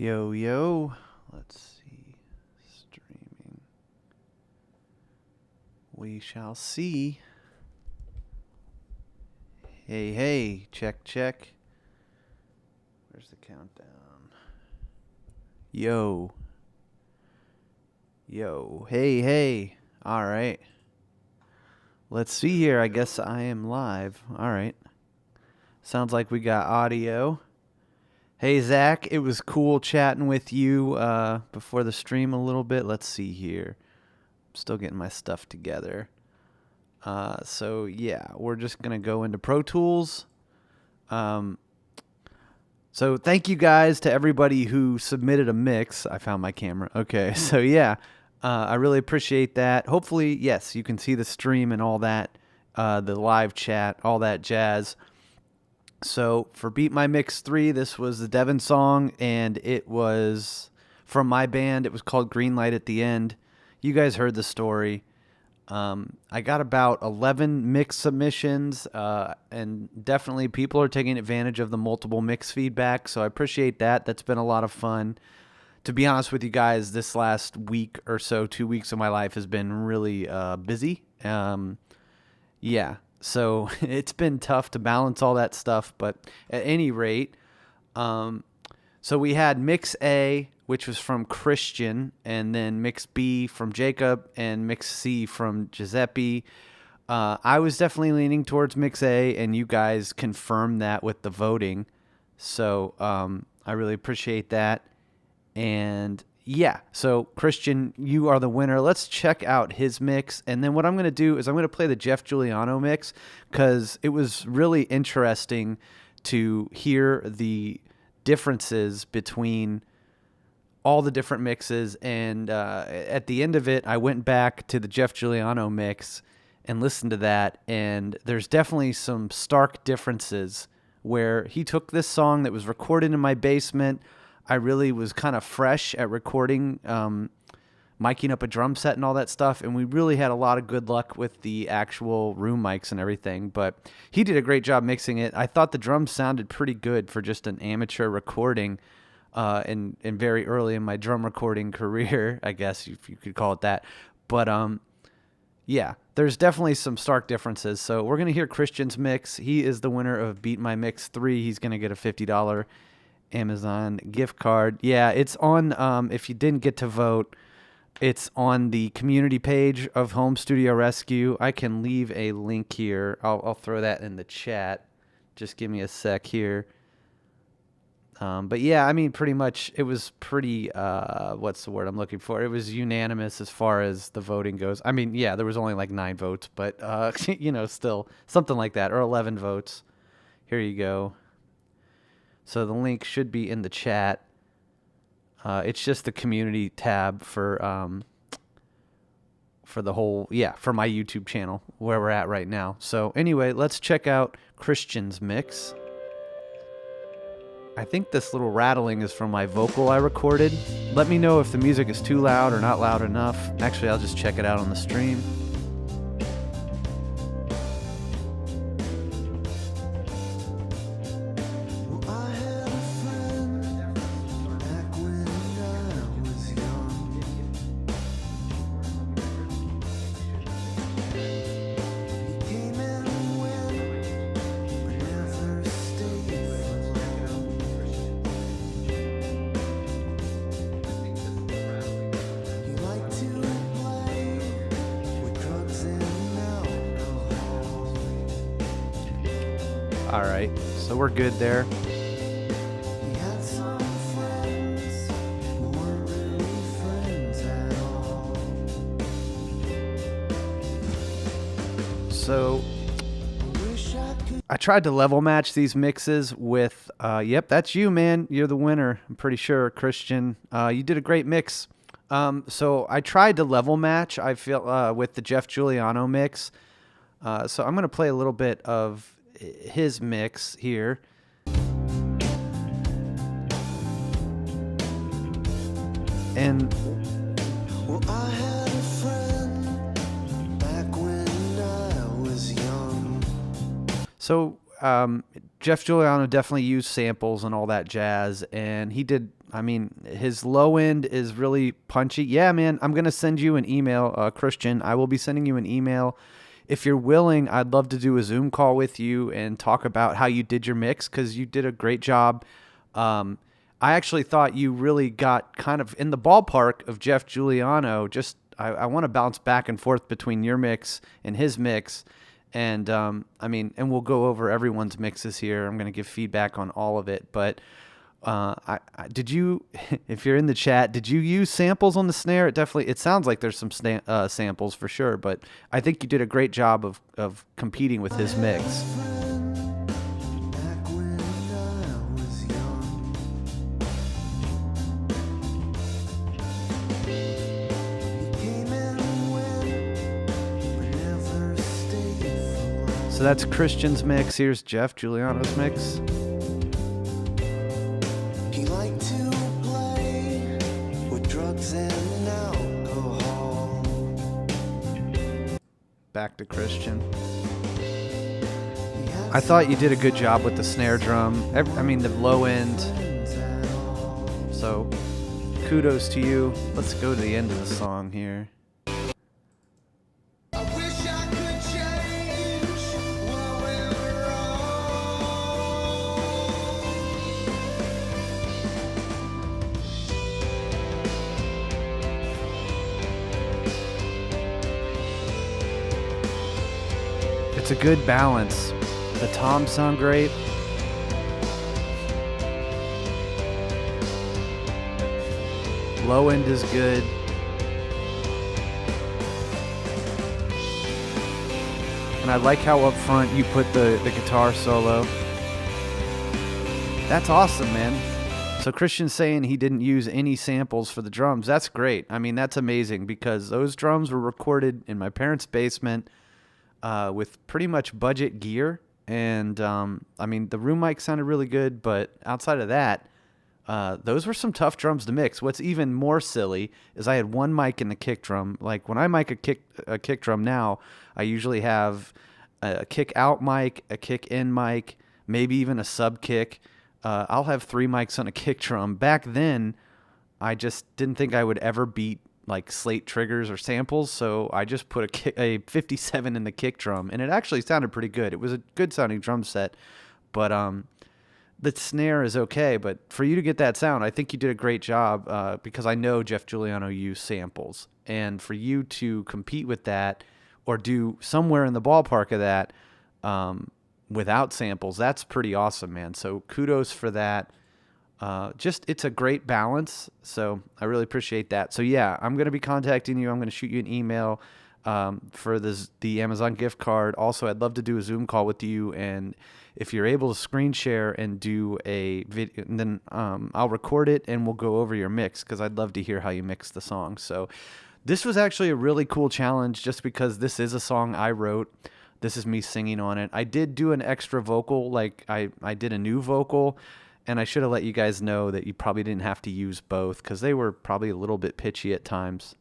Yo, yo. Let's see. Streaming. We shall see. Hey, hey. Check, check. Where's the countdown? Yo. Yo. Hey, hey. All right. Let's see here. I guess I am live. All right. Sounds like we got audio. Hey, Zach. It was cool chatting with you before the stream a little bit. Let's see here. I'm still getting my stuff together. So, yeah, we're just going to go into Pro Tools. So thank you guys to everybody who submitted a mix. I found my camera. Okay, so yeah, I really appreciate that. Hopefully, yes, you can see the stream and all that, the live chat, all that jazz. So for Beat My Mix 3, this was the Devin song, and it was from my band. It was called Green Light at the End. You guys heard the story. I got about 11 mix submissions, and definitely people are taking advantage of the multiple mix feedback, so I appreciate that. That's been a lot of fun. To be honest with you guys, this last week or so, 2 weeks of my life has been really busy. Yeah, so it's been tough to balance all that stuff, but at any rate, so we had Mix A, which was from Christian, and then Mix B from Jacob, and Mix C from Giuseppe. I was definitely leaning towards Mix A, and you guys confirmed that with the voting. So I really appreciate that. And yeah, so Christian, you are the winner. Let's check out his mix. And then what I'm going to do is I'm going to play the Jeff Giuliano mix because it was really interesting to hear the differences between all the different mixes, and at the end of it, I went back to the Jeff Giuliano mix and listened to that, and there's definitely some stark differences where he took this song that was recorded in my basement. I really was kind of fresh at recording, miking up a drum set and all that stuff, and we really had a lot of good luck with the actual room mics and everything, but he did a great job mixing it. I thought the drums sounded pretty good for just an amateur recording. And very early in my drum recording career, I guess if you could call it that. But yeah, there's definitely some stark differences. So we're gonna hear Christian's mix. He is the winner of Beat My Mix 3. He's gonna get a $50 Amazon gift card. Yeah, it's on. If you didn't get to vote, it's on the community page of Home Studio Rescue. I can leave a link here. I'll throw that in the chat. Just give me a sec here. But yeah, I mean, pretty much it was pretty, what's the word I'm looking for? It was unanimous as far as the voting goes. I mean, yeah, there was only like 9 votes, but, still something like that, or 11 votes. Here you go. So the link should be in the chat. It's just the community tab for the whole, for my YouTube channel where we're at right now. So anyway, let's check out Christian's mix. I think this little rattling is from my vocal I recorded. Let me know if the music is too loud or not loud enough. Actually, I'll just check it out on the stream. All right, so we're good there. So I tried to level match these mixes with, yep, that's you, man. You're the winner. I'm pretty sure, Christian. You did a great mix. So I tried to level match, I feel, with the Jeff Giuliano mix. So I'm going to play a little bit of his mix here. And well, I had a friend back when I was young. So Jeff Giuliano definitely used samples and all that jazz, and he did I mean, his low end is really punchy. Yeah, man, I'm going to send you an email, Christian. I will be sending you an email. If you're willing, I'd love to do a Zoom call with you and talk about how you did your mix, because you did a great job. I actually thought you really got kind of in the ballpark of Jeff Giuliano. Just I want to bounce back and forth between your mix and his mix. And I mean, and we'll go over everyone's mixes here. I'm going to give feedback on all of it. But did you, if you're in the chat, did you use samples on the snare? It sounds like there's some samples for sure. But I think you did a great job of competing with his mix. So that's Christian's mix. Here's Jeff Giuliano's mix. He liked to play with drugs and alcohol. Back to Christian. I thought you did a good job with the snare drum. I mean, the low end. So kudos to you. Let's go to the end of the song here. It's a good balance. The toms sound great. Low end is good. And I like how up front you put the guitar solo. That's awesome, man. So Christian's saying he didn't use any samples for the drums. That's great. I mean, that's amazing, because those drums were recorded in my parents' basement with pretty much budget gear. And I mean, the room mic sounded really good, but outside of that, those were some tough drums to mix. What's even more silly is I had one mic in the kick drum. Like when I mic a kick drum now, I usually have a kick out mic, a kick in mic, maybe even a sub kick. I'll have 3 mics on a kick drum. Back then, I just didn't think I would ever beat like slate triggers or samples, so I just put a 57 in the kick drum, and it actually sounded pretty good. It was a good sounding drum set, but the snare is okay. But for you to get that sound, I think you did a great job, because I know Jeff Giuliano used samples, and for you to compete with that or do somewhere in the ballpark of that without samples, that's pretty awesome, man. So kudos for that. It's a great balance, so I really appreciate that. So yeah, I'm going to be contacting you. I'm going to shoot you an email for the Amazon gift card. Also, I'd love to do a Zoom call with you, and if you're able to screen share and do a video, then I'll record it and we'll go over your mix, because I'd love to hear how you mix the song. So this was actually a really cool challenge, just because this is a song I wrote. This is me singing on it. I did do an extra vocal, like I did a new vocal. And I should have let you guys know that you probably didn't have to use both, because they were probably a little bit pitchy at times.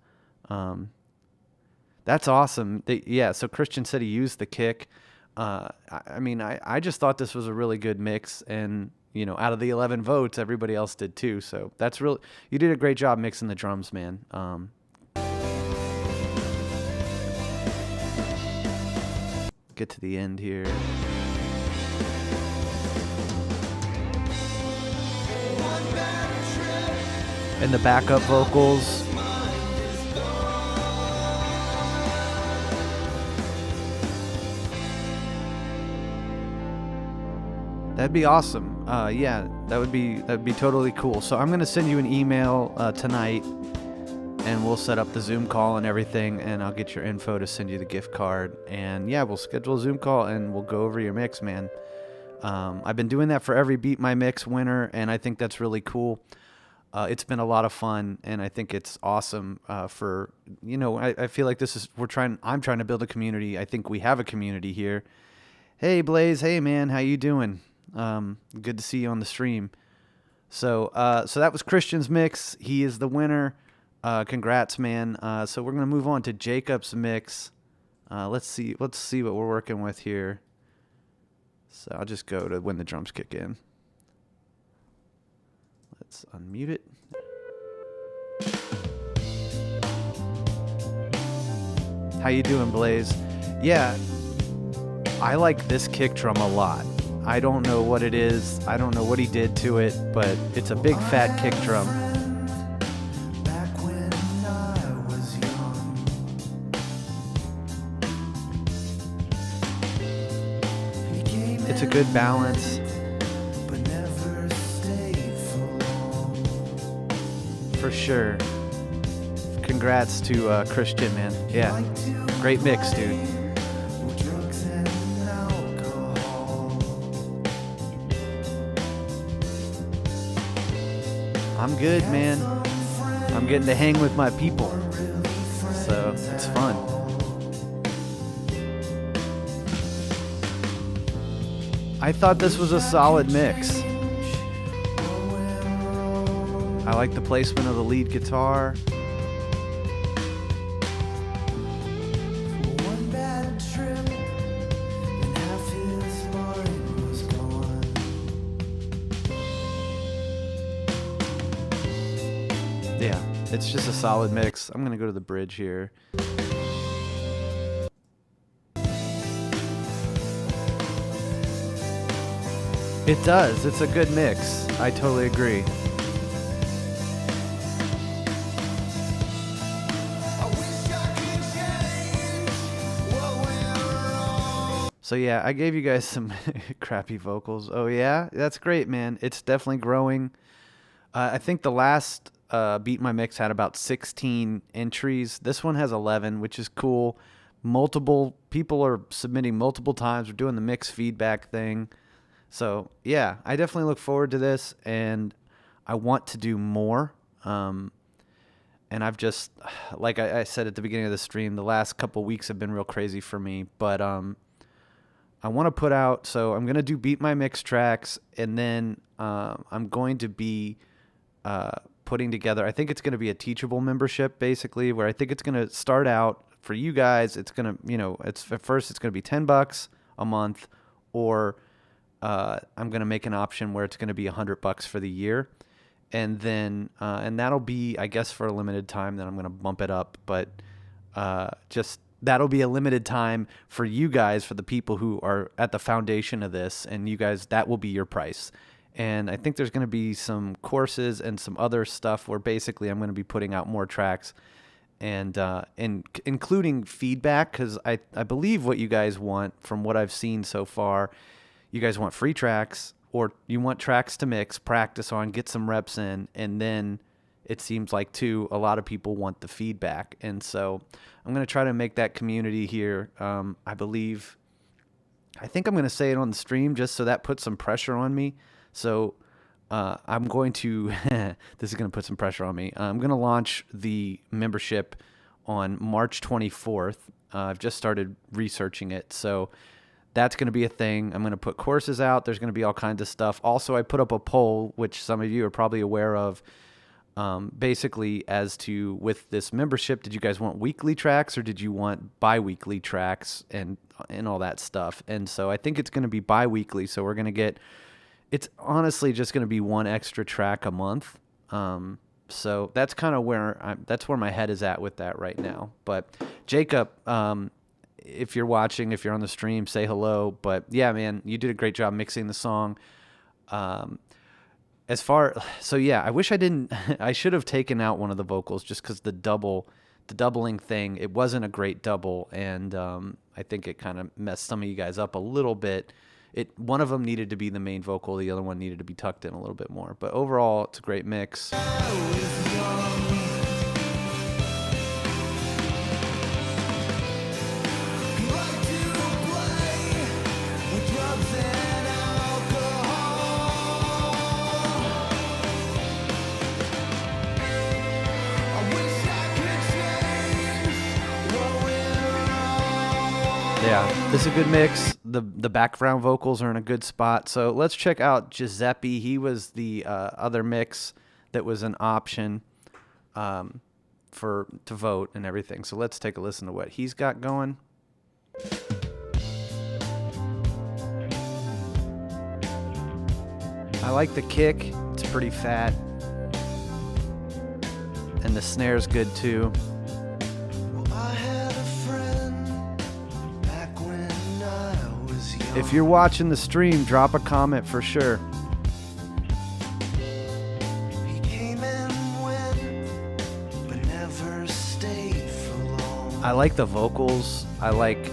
That's awesome. Yeah, so Christian said he used the kick. I mean, I just thought this was a really good mix. And, you know, out of the 11 votes, everybody else did too. So that's really, you did a great job mixing the drums, man. Get to the end here. And the backup vocals. That'd be awesome. Yeah, that'd be totally cool. So I'm gonna send you an email tonight, and we'll set up the Zoom call and everything, and I'll get your info to send you the gift card. And yeah, we'll schedule a Zoom call and we'll go over your mix, man. I've been doing that for every Beat My Mix winner, and I think that's really cool. It's been a lot of fun, and I think it's awesome. For, you know, I feel like I'm trying to build a community. I think we have a community here. Hey Blaze, hey man, how you doing? Good to see you on the stream. So that was Christian's mix. He is the winner. Congrats, man. So we're gonna move on to Jacob's mix. Let's see what we're working with here. So I'll just go to when the drums kick in. Let's unmute it. How you doing, Blaze? Yeah, I like this kick drum a lot. I don't know what it is. I don't know what he did to it, but it's a big fat kick drum. It's a good balance. For sure. Congrats to Christian, man. Yeah, great mix, dude. I'm good, man. I'm getting to hang with my people, so it's fun. I thought this was a solid mix. I like the placement of the lead guitar. Yeah, it's just a solid mix. I'm gonna go to the bridge here. It does. It's a good mix. I totally agree. So yeah, I gave you guys some crappy vocals. Oh yeah, that's great, man. It's definitely growing. I think the last Beat My Mix had about 16 entries. This one has 11, which is cool. Multiple people are submitting multiple times. We're doing the mix feedback thing. So yeah, I definitely look forward to this, and I want to do more. And I've just, like I said at the beginning of the stream, the last couple weeks have been real crazy for me. But I want to put out, so I'm going to do Beat My Mix tracks, and then I'm going to be putting together, I think it's going to be a Teachable membership, basically, where I think it's going to start out for you guys. It's going to, it's at first it's going to be $10 a month, or I'm going to make an option where it's going to be $100 for the year. And then, and that'll be, I guess, for a limited time. Then I'm going to bump it up, but just that'll be a limited time for you guys, for the people who are at the foundation of this, and you guys, that will be your price. And I think there's going to be some courses and some other stuff where basically I'm going to be putting out more tracks, and including feedback, because I believe what you guys want, from what I've seen so far, you guys want free tracks, or you want tracks to mix, practice on, get some reps in, and then it seems like, too, a lot of people want the feedback. And so I'm going to try to make that community here. I think I'm going to say it on the stream just so that puts some pressure on me. So I'm going to, this is going to put some pressure on me. I'm going to launch the membership on March 24th. I've just started researching it. So that's going to be a thing. I'm going to put courses out. There's going to be all kinds of stuff. Also, I put up a poll, which some of you are probably aware of, basically as to, with this membership, did you guys want weekly tracks or did you want bi-weekly tracks and all that stuff? And so I think it's going to be bi-weekly. So we're going to get, it's honestly just going to be one extra track a month. So that's kind of where that's where my head is at with that right now. But Jacob, if you're watching, if you're on the stream, say hello. But yeah, man, you did a great job mixing the song. So yeah, I wish I didn't, I should have taken out one of the vocals just because the doubling thing, it wasn't a great double. And I think it kind of messed some of you guys up a little bit. One of them needed to be the main vocal, the other one needed to be tucked in a little bit more. But overall, it's a great mix. Yeah, this is a good mix. The background vocals are in a good spot. So let's check out Giuseppe. He was the other mix that was an option to vote and everything. So let's take a listen to what he's got going. I like the kick. It's pretty fat. And the snare's good too. If you're watching the stream, drop a comment for sure. I like the vocals. I like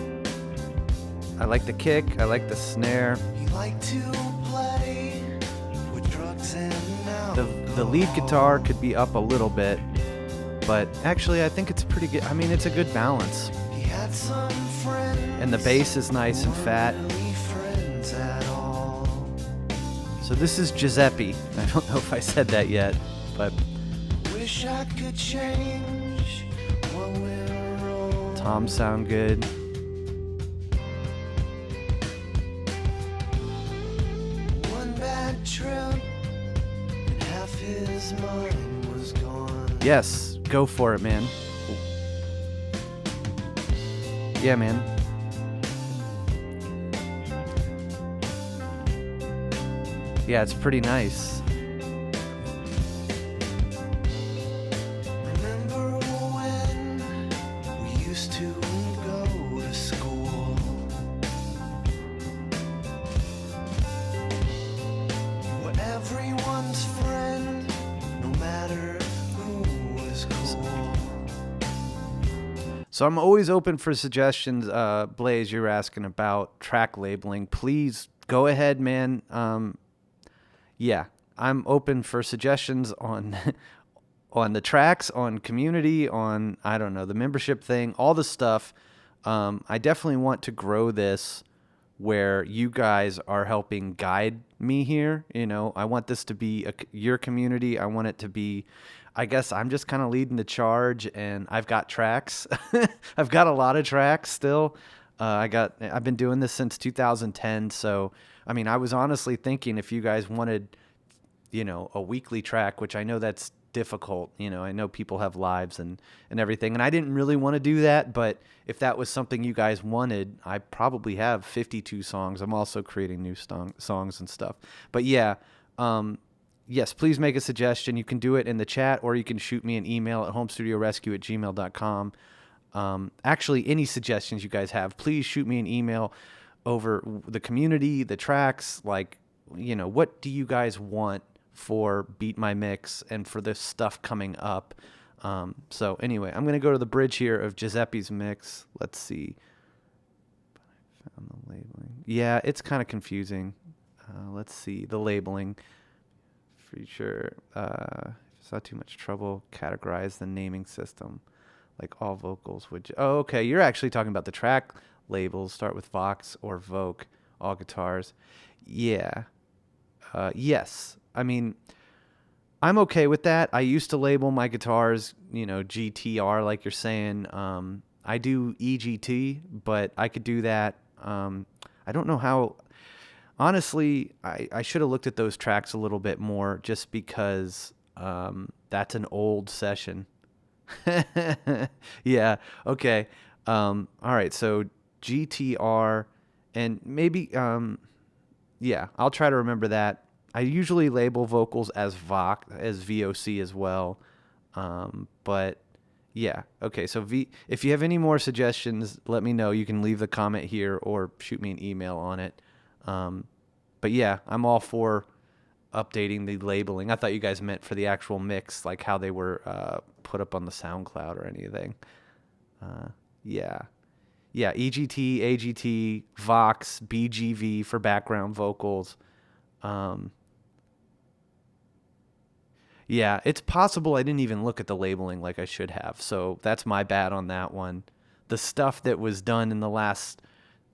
the kick. I like the snare. The lead guitar could be up a little bit, but actually I think it's pretty good. I mean, it's a good balance. And the bass is nice and fat. So this is Giuseppe. I don't know if I said that yet, but wish I could change what went wrong. Toms sound good. One bad trip and half his mind was gone. Yes, go for it, man. Yeah, man. Yeah, it's pretty nice. Remember when we used to go to school? You were everyone's friend, no matter who was cool. So I'm always open for suggestions. Blaze, you're asking about track labeling. Please go ahead, man. Yeah, I'm open for suggestions on on the tracks, on community, on, I don't know, the membership thing, all the stuff. I definitely want to grow this where you guys are helping guide me here. You know, I want this to be your community. I want it to be, I guess I'm just kind of leading the charge, and I've got tracks. I've got a lot of tracks still. I've been doing this since 2010, so I mean, I was honestly thinking if you guys wanted, you know, a weekly track, which I know that's difficult. You know, I know people have lives and everything, and I didn't really want to do that, but if that was something you guys wanted, I probably have 52 songs. I'm also creating new songs and stuff. But yeah, yes, please make a suggestion. You can do it in the chat, or you can shoot me an email at homestudiorescue@gmail.com. Actually, any suggestions you guys have, please shoot me an email over the community, the tracks, like, you know, what do you guys want for Beat My Mix and for this stuff coming up? So anyway, I'm going to go to the bridge here of Giuseppe's mix. Let's see. I found the labeling. Yeah, it's kind of confusing. Let's see. The labeling. Feature. Saw too much trouble. Categorize the naming system. Like all vocals would. Oh, okay. You're actually talking about the track labels. Start with Vox or Vogue. All guitars. Yeah. Yes. I mean, I'm okay with that. I used to label my guitars, you know, GTR, like you're saying. I do EGT, but I could do that. I don't know how. Honestly, I should have looked at those tracks a little bit more, just because that's an old session. Yeah. Okay. All right. So GTR, and maybe, yeah, I'll try to remember that. I usually label vocals as VOC as well. But yeah. Okay. So if you have any more suggestions, let me know. You can leave the comment here or shoot me an email on it. But yeah, I'm all for updating the labeling. I thought you guys meant for the actual mix, like how they were put up on the SoundCloud or anything. Yeah. Yeah, EGT, AGT, Vox, BGV for background vocals. Yeah, it's possible I didn't even look at the labeling like I should have, so that's my bad on that one. The stuff that was done in the last...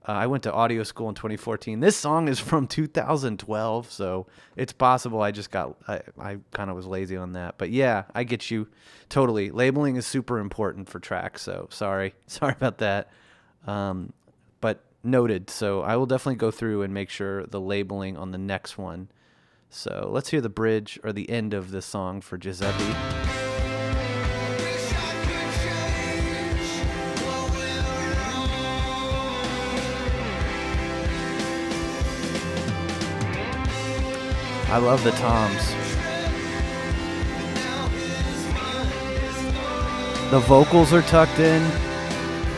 I went to audio school in 2014. This song is from 2012, so it's possible I just got... I kind of was lazy on that. But yeah, I get you totally. Labeling is super important for tracks, so sorry. Sorry about that. But noted. So I will definitely go through and make sure the labeling on the next one. So let's hear the bridge or the end of this song for Giuseppe. I love the toms. The vocals are tucked in.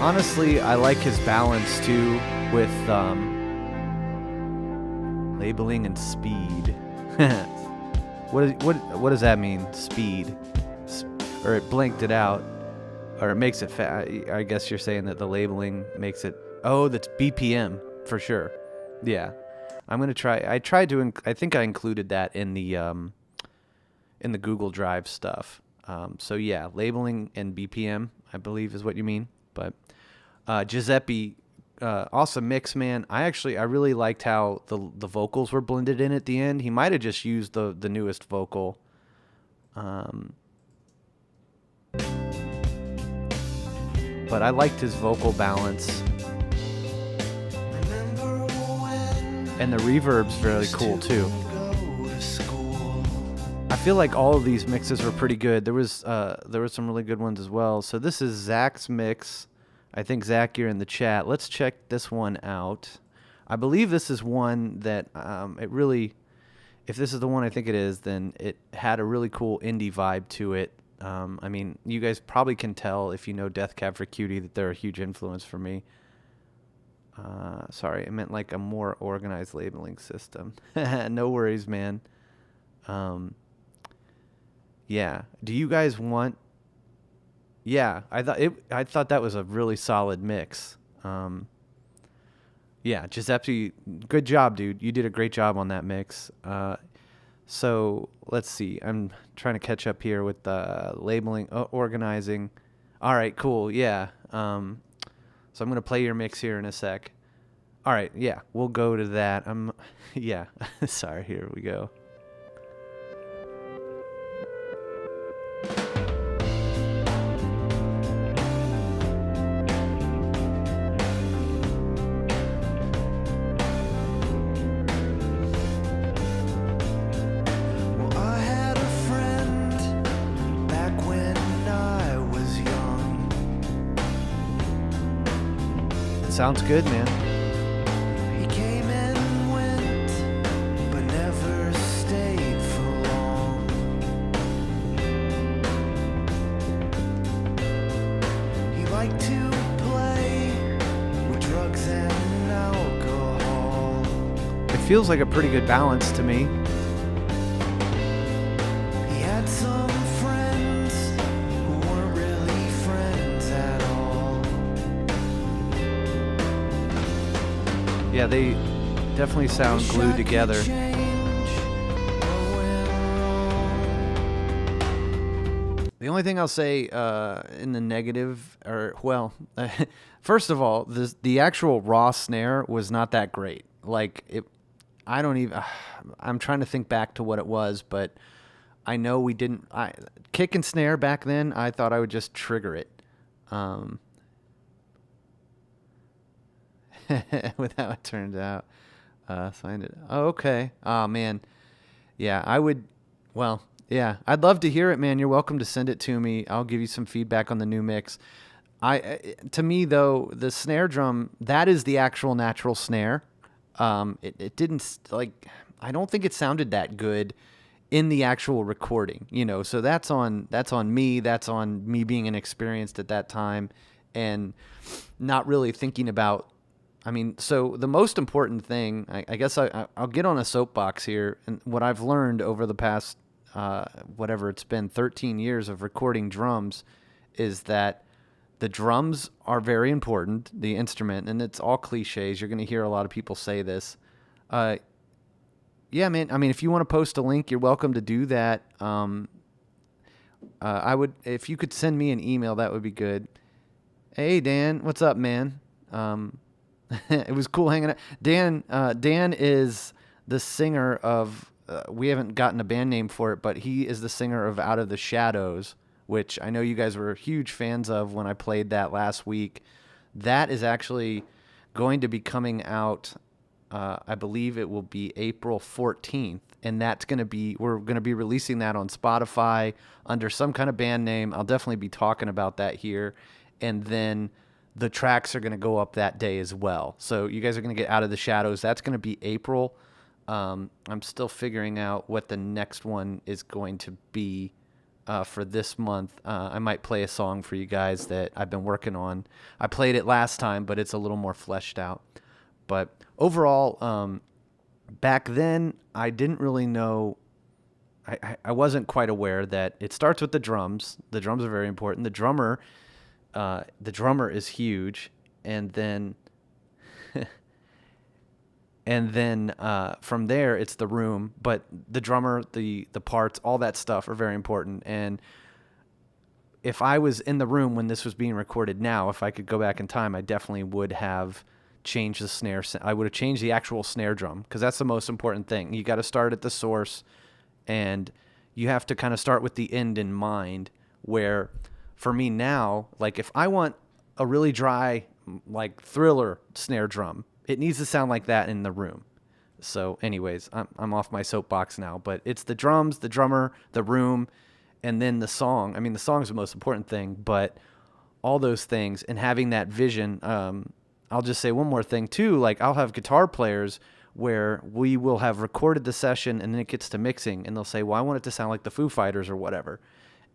Honestly, I like his balance too with labeling and speed. What does that mean? Speed, or it blinked it out, or it makes it I guess you're saying that the labeling makes it. Oh, that's BPM for sure. Yeah, I'm gonna try. I tried to. I think I included that in the Google Drive stuff. So yeah, labeling and BPM, I believe, is what you mean. But Giuseppe, awesome mix, man. I really liked how the vocals were blended in at the end. He might have just used the newest vocal. But I liked his vocal balance. And the reverb's really cool too. I feel like all of these mixes were pretty good. There was some really good ones as well. So this is Zach's mix. I think Zach, you're in the chat. Let's check this one out. I believe this is one that it really, if this is the one I think it is, then it had a really cool indie vibe to it. I mean, you guys probably can tell if you know Death Cab for Cutie that they're a huge influence for me. Sorry, I meant like a more organized labeling system. No worries, man. Yeah. Do you guys want? Yeah, I thought that was a really solid mix. Yeah, Giuseppe, good job, dude. You did a great job on that mix. So let's see. I'm trying to catch up here with the labeling, organizing. All right, cool. Yeah. So I'm gonna play your mix here in a sec. All right. Yeah, we'll go to that. Yeah. Sorry. Here we go. Sounds good, man. He came and went, but never stayed for long. He liked to play with drugs and alcohol. It feels like a pretty good balance to me. He had some friends who weren't really friends at all. Yeah, they definitely sound glued together. The only thing I'll say in the negative, first of all, the actual raw snare was not that great. Like I don't even. I'm trying to think back to what it was, but I know we didn't. Kick and snare back then. I thought I would just trigger it. With how it turned out. Okay. Oh, man. Yeah, I would. Well, yeah, I'd love to hear it, man. You're welcome to send it to me. I'll give you some feedback on the new mix. To me, though, the snare drum, that is the actual natural snare. It didn't, like, I don't think it sounded that good in the actual recording, so that's on me. That's on me being inexperienced at that time and not really thinking about. I mean, so the most important thing, I guess I'll get on a soapbox here, and what I've learned over the past, whatever it's been, 13 years of recording drums, is that the drums are very important, the instrument, and it's all cliches. You're going to hear a lot of people say this. Yeah, man, I mean, if you want to post a link, you're welcome to do that. I would, if you could send me an email, that would be good. Hey, Dan, what's up, man? It was cool hanging out. Dan is the singer of, we haven't gotten a band name for it, but he is the singer of Out of the Shadows, which I know you guys were huge fans of when I played that last week. That is actually going to be coming out, I believe it will be April 14th, and we're going to be releasing that on Spotify under some kind of band name. I'll definitely be talking about that here, and then the tracks are going to go up that day as well. So you guys are going to get Out of the Shadows. That's going to be April. I'm still figuring out what the next one is going to be. for this month. I might play a song for you guys that I've been working on. I played it last time, but it's a little more fleshed out. But overall, back then, I didn't really know. I wasn't quite aware that it starts with the drums. The drums are very important. The drummer is huge, and then from there it's the room. But the drummer, the parts, all that stuff are very important. And if I was in the room when this was being recorded now, if I could go back in time, I definitely would have changed the snare. I would have changed the actual snare drum, because that's the most important thing. You got to start at the source, and you have to kind of start with the end in mind. Where for me now, like if I want a really dry, like Thriller snare drum, it needs to sound like that in the room. So anyways, I'm off my soapbox now, but it's the drums, the drummer, the room, and then the song. I mean, the song is the most important thing, but all those things and having that vision. I'll just say one more thing too. Like I'll have guitar players where we will have recorded the session and then it gets to mixing and they'll say, well, I want it to sound like the Foo Fighters or whatever.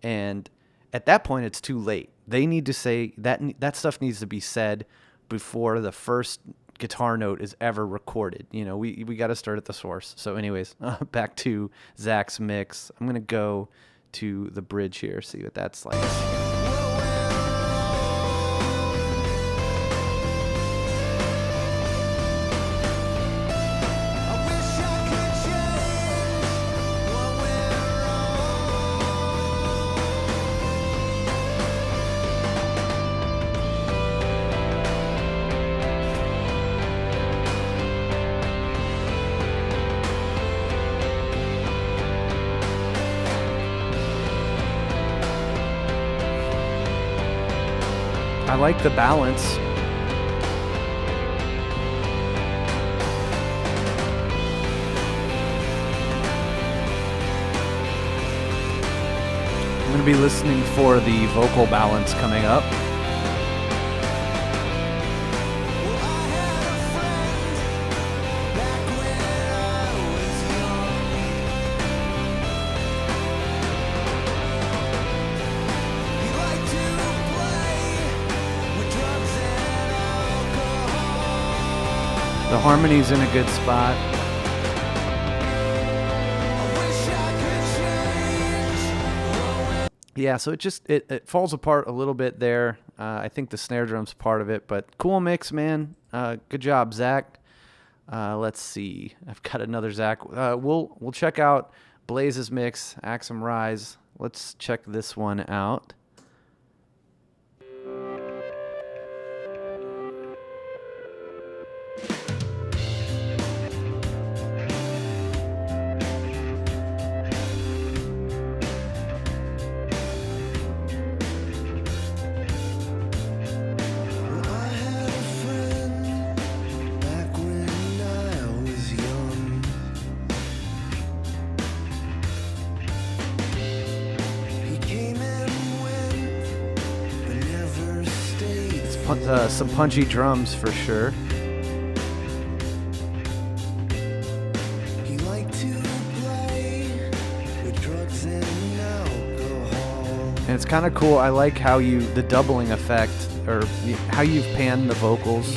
And at that point it's too late. They need to say that stuff needs to be said before the first guitar note is ever recorded. You know, we got to start at the source. So anyways, back to Zach's mix. I'm going to go to the bridge here, see what that's like. I like the balance. I'm going to be listening for the vocal balance coming up. The harmony's in a good spot. Yeah, so it falls apart a little bit there. I think the snare drum's part of it, but cool mix, man. Good job, Zach. Let's see. I've got another Zach. We'll check out Blaze's mix, Axum Rise. Let's check this one out. Some punchy drums for sure. And it's kind of cool. I like how the doubling effect, or how you've panned the vocals.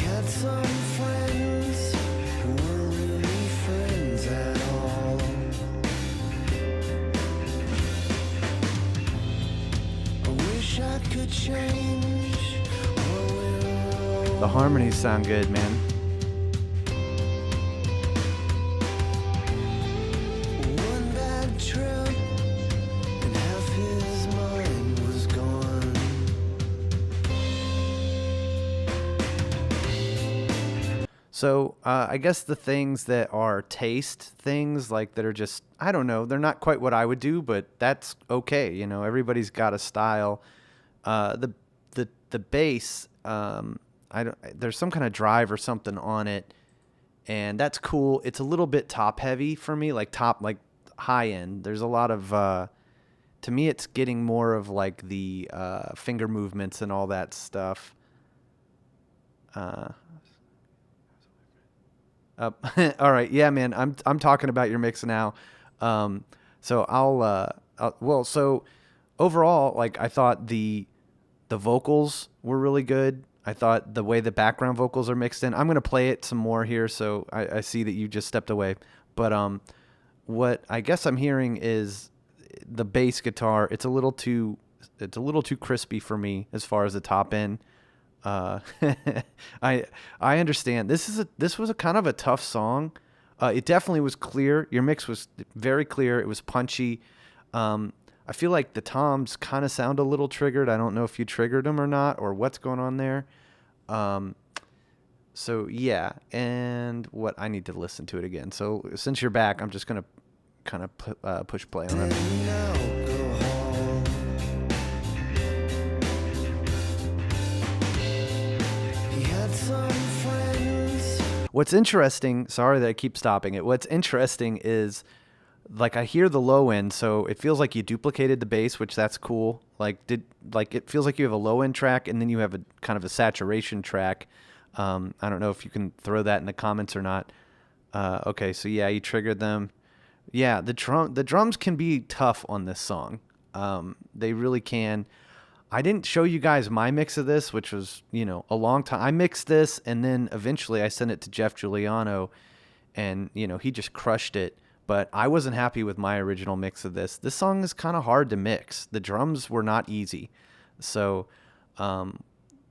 The harmonies sound good, man. One bad trip and half his mind was gone. So I guess the things that are taste things, like that are just, I don't know, they're not quite what I would do, but that's okay. You know, everybody's got a style. The bass, there's some kind of drive or something on it, and that's cool. It's a little bit top heavy for me, like high end. There's a lot of, to me, it's getting more of like the finger movements and all that stuff. All right, yeah, man. I'm talking about your mix now. So so overall, like I thought the vocals were really good. I thought the way the background vocals are mixed in. I'm gonna play it some more here, so I see that you just stepped away. But what I guess I'm hearing is the bass guitar. It's a little too crispy for me as far as the top end. Uh, I understand. This was a kind of a tough song. It definitely was clear. Your mix was very clear. It was punchy. I feel like the toms kind of sound a little triggered. I don't know if you triggered them or not, or what's going on there. Um, so yeah, and what I need to listen to it again. So since you're back, I'm just gonna kind of push play on it. Now go home. He had some friends. What's interesting, sorry that I keep stopping it. What's interesting is like I hear the low end, so it feels like you duplicated the bass, which that's cool. It feels like you have a low end track and then you have a kind of a saturation track. I don't know if you can throw that in the comments or not. Okay, so yeah, you triggered them. Yeah, the drums can be tough on this song. They really can. I didn't show you guys my mix of this, which was, a long time. I mixed this and then eventually I sent it to Jeff Giuliano and, he just crushed it. But I wasn't happy with my original mix of this. This song is kind of hard to mix. The drums were not easy. So,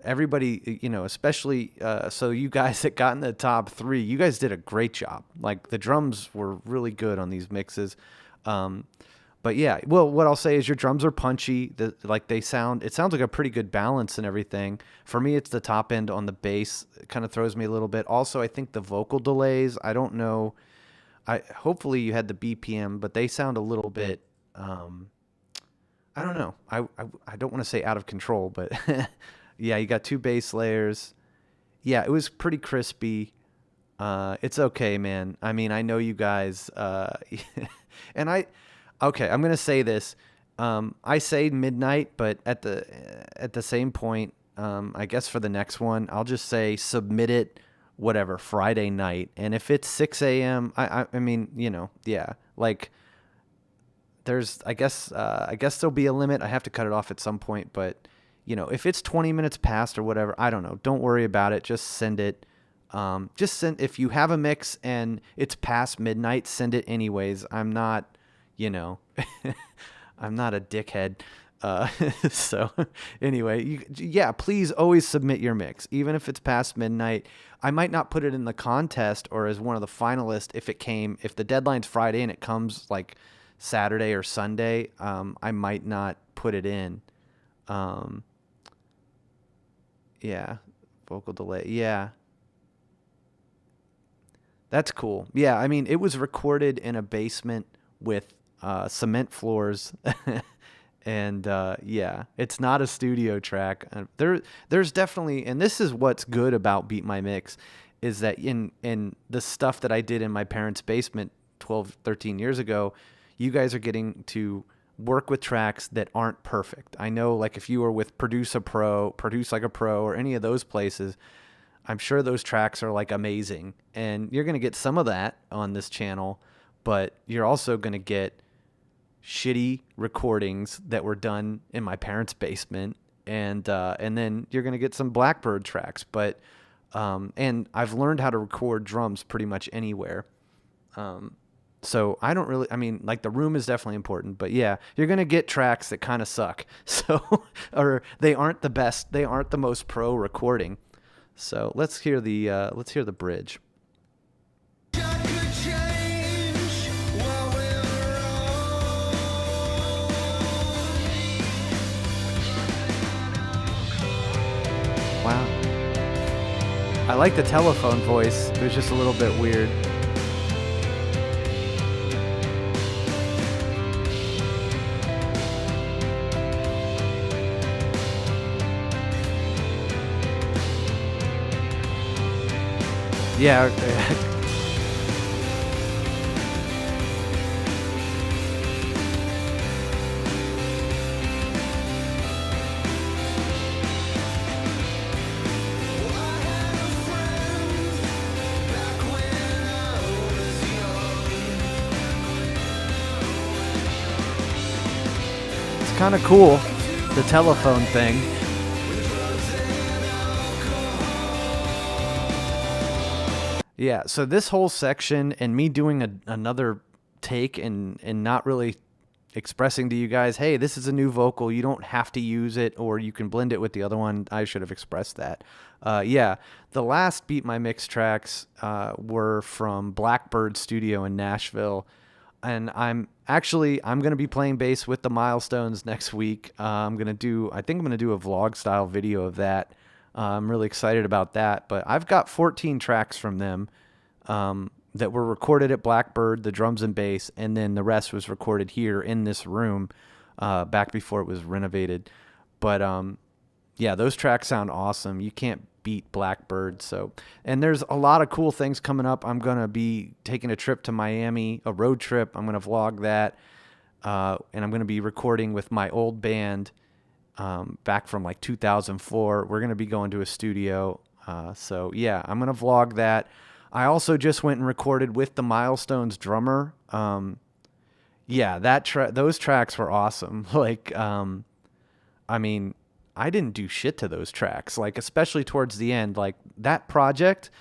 everybody, especially, so you guys that got in the top 3, you guys did a great job. Like the drums were really good on these mixes. But yeah, well, what I'll say is your drums are punchy. It sounds like a pretty good balance and everything. For me, it's the top end on the bass. It kind of throws me a little bit. Also, I think the vocal delays, I don't know. Hopefully you had the BPM, but they sound a little bit, I don't know. I don't want to say out of control, but yeah, you got 2 bass layers. Yeah, it was pretty crispy. It's okay, man. I mean, I know you guys, and okay, I'm gonna say this. I say midnight, but at the same point, I guess for the next one, I'll just say submit it, whatever, Friday night. And if it's 6 a.m., I mean, yeah, like I guess there'll be a limit. I have to cut it off at some point, but if it's 20 minutes past or whatever, I don't know. Don't worry about it. Just send it. If you have a mix and it's past midnight, send it anyways. I'm not, I'm not a dickhead. So anyway, please always submit your mix, even if it's past midnight. I might not put it in the contest or as one of the finalists if the deadline's Friday and it comes like Saturday or Sunday. I might not put it in. Yeah, vocal delay. Yeah. That's cool. Yeah, I mean, it was recorded in a basement with cement floors. And yeah, it's not a studio track. There's definitely, and this is what's good about Beat My Mix, is that in the stuff that I did in my parents' basement 12, 13 years ago, you guys are getting to work with tracks that aren't perfect. I know, like if you were with Produce Like a Pro, or any of those places, I'm sure those tracks are like amazing, and you're gonna get some of that on this channel, but you're also gonna get shitty recordings that were done in my parents' basement, and then you're gonna get some Blackbird tracks. But and I've learned how to record drums pretty much anywhere. So I don't really, I mean, like the room is definitely important, but yeah, you're gonna get tracks that kind of suck. So or they aren't the best, they aren't the most pro recording. So let's hear the bridge. God could change while we're Wow. I like the telephone voice. It was just a little bit weird. Yeah. It's kind of cool, the telephone thing. Yeah, so this whole section and me doing another take and not really expressing to you guys, hey, this is a new vocal. You don't have to use it, or you can blend it with the other one. I should have expressed that. Yeah, the last Beat My Mix tracks were from Blackbird Studio in Nashville. And I'm going to be playing bass with the Milestones next week. I think I'm going to do a vlog style video of that. I'm really excited about that. But I've got 14 tracks from them that were recorded at Blackbird, the drums and bass, and then the rest was recorded here in this room back before it was renovated. But yeah, those tracks sound awesome. You can't beat Blackbird. And there's a lot of cool things coming up. I'm going to be taking a trip to Miami, a road trip. I'm going to vlog that. And I'm going to be recording with my old band back from like 2004. We're going to be going to a studio. So yeah, I'm going to vlog that. I also just went and recorded with the Milestones drummer. Yeah, those tracks were awesome. Like, I mean, I didn't do shit to those tracks, like especially towards the end. Like that project,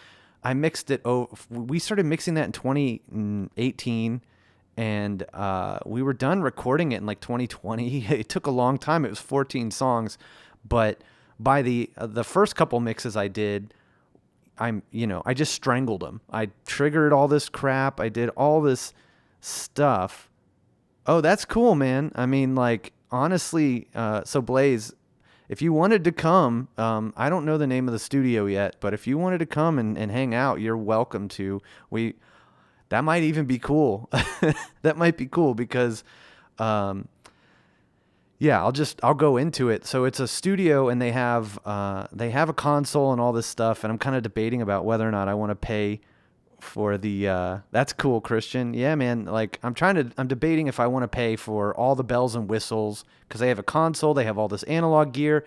I mixed it. We started mixing that in 2018, and we were done recording it in like 2020. It took a long time. It was 14 songs, but by the first couple mixes I did, I just strangled them. I triggered all this crap. I did all this stuff. Oh, that's cool, man. I mean, like honestly, so Blaze, if you wanted to come, I don't know the name of the studio yet, but if you wanted to come and hang out, you're welcome to. That might even be cool. That might be cool because, yeah, I'll go into it. So it's a studio and they have a console and all this stuff. And I'm kind of debating about whether or not I want to pay for that's cool, Christian. Yeah, man. Like I'm debating if I want to pay for all the bells and whistles because they have a console, they have all this analog gear,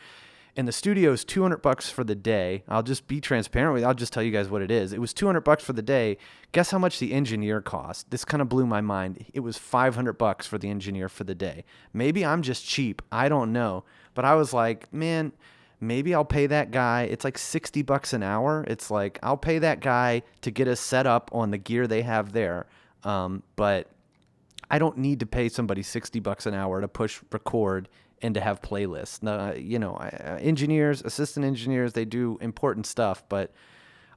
and the studio is $200 for the day. I'll just be transparent with you. I'll just tell you guys what it is. It was $200 for the day. Guess how much the engineer cost? This kind of blew my mind. It was $500 for the engineer for the day. Maybe I'm just cheap. I don't know. But I was like, man, maybe I'll pay that guy. It's like $60 an hour. It's like I'll pay that guy to get us set up on the gear they have there. But I don't need to pay somebody $60 an hour to push record and to have playlists. Engineers, assistant engineers, they do important stuff, but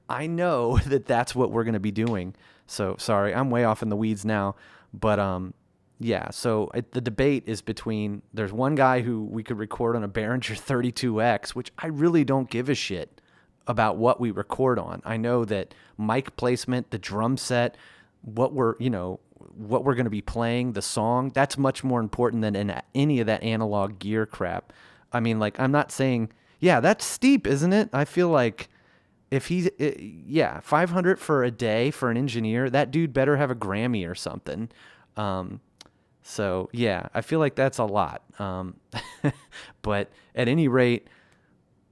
I know that that's what we're going to be doing. So sorry, I'm way off in the weeds now, but yeah. So the debate is between, there's one guy who we could record on a Behringer 32X, which I really don't give a shit about what we record on. I know that mic placement, the drum set, what we're going to be playing, the song, that's much more important than any of that analog gear crap. I mean, like, I'm not saying, yeah, that's steep, isn't it? I feel like if $500 for a day for an engineer, that dude better have a Grammy or something. So yeah, I feel like that's a lot. But at any rate,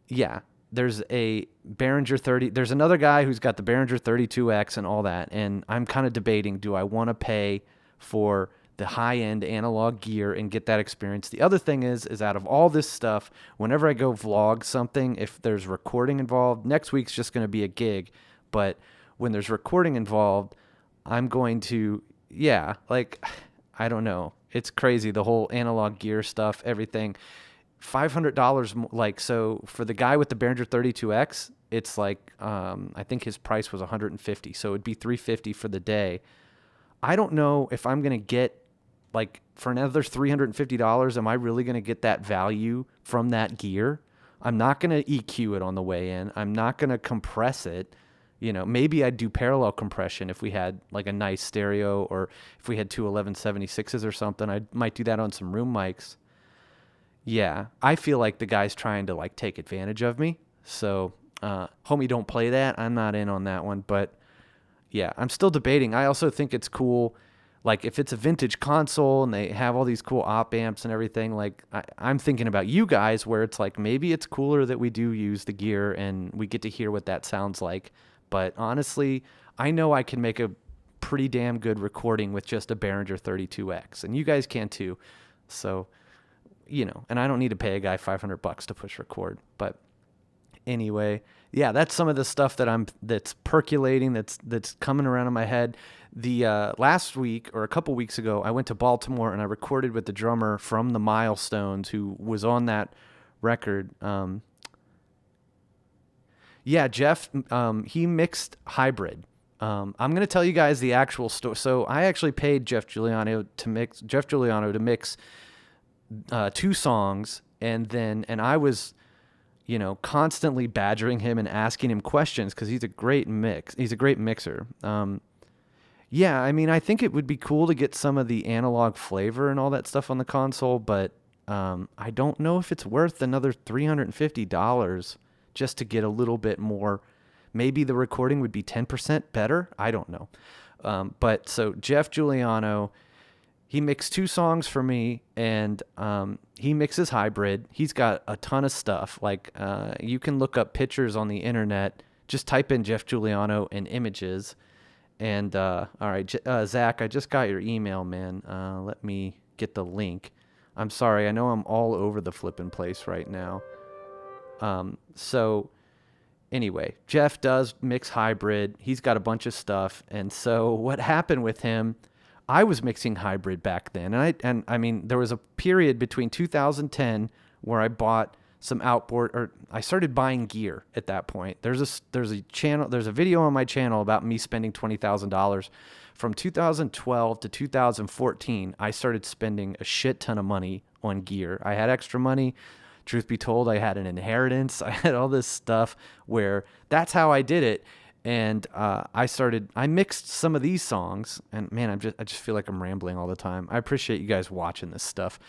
yeah, there's a Behringer 30. There's another guy who's got the Behringer 32X and all that. And I'm kind of debating, do I want to pay for the high-end analog gear and get that experience? The other thing is out of all this stuff, whenever I go vlog something, if there's recording involved, next week's just going to be a gig. But when there's recording involved, I'm going to, yeah, like, I don't know. It's crazy, the whole analog gear stuff, everything. $500, like, so for the guy with the Behringer 32X, it's like, I think his price was $150, so it'd be $350 for the day. I don't know if I'm going to get, like, for another $350, am I really going to get that value from that gear? I'm not going to EQ it on the way in. I'm not going to compress it. Maybe I'd do parallel compression if we had like a nice stereo, or if we had two 1176s or something. I might do that on some room mics. Yeah, I feel like the guy's trying to like take advantage of me. So, homie, don't play that. I'm not in on that one. But yeah, I'm still debating. I also think it's cool, like if it's a vintage console and they have all these cool op amps and everything, like I'm thinking about you guys where it's like maybe it's cooler that we do use the gear and we get to hear what that sounds like. But honestly, I know I can make a pretty damn good recording with just a Behringer 32X, and you guys can too. So and I don't need to pay a guy $500 to push record. But anyway, yeah, that's some of the stuff that's percolating, that's coming around in my head. The last week or a couple weeks ago, I went to Baltimore and I recorded with the drummer from the Milestones who was on that record. Yeah, Jeff, he mixed Hybrid. I'm going to tell you guys the actual story. So I actually paid Jeff Giuliano to mix 2 songs, and I was, constantly badgering him and asking him questions because he's a great mixer. Yeah, I mean, I think it would be cool to get some of the analog flavor and all that stuff on the console, but I don't know if it's worth another $350 just to get a little bit more. Maybe the recording would be 10% better. I don't know. But so Jeff Giuliano, he mixed 2 songs for me, and he mixes Hybrid. He's got a ton of stuff. Like you can look up pictures on the internet. Just type in Jeff Giuliano and images. And all right, Zach, I just got your email, man. Let me get the link. I'm sorry. I know I'm all over the flipping place right now. So anyway, Jeff does mix Hybrid. He's got a bunch of stuff. And so what happened with him, I was mixing Hybrid back then. And I mean, there was a period between 2010 where I bought some outboard, or I started buying gear at that point. There's a video on my channel about me spending $20,000. From 2012 to 2014, I started spending a shit ton of money on gear. I had extra money. Truth be told, I had an inheritance. I had all this stuff where that's how I did it. And I mixed some of these songs, and man, I just feel like I'm rambling all the time. I appreciate you guys watching this stuff.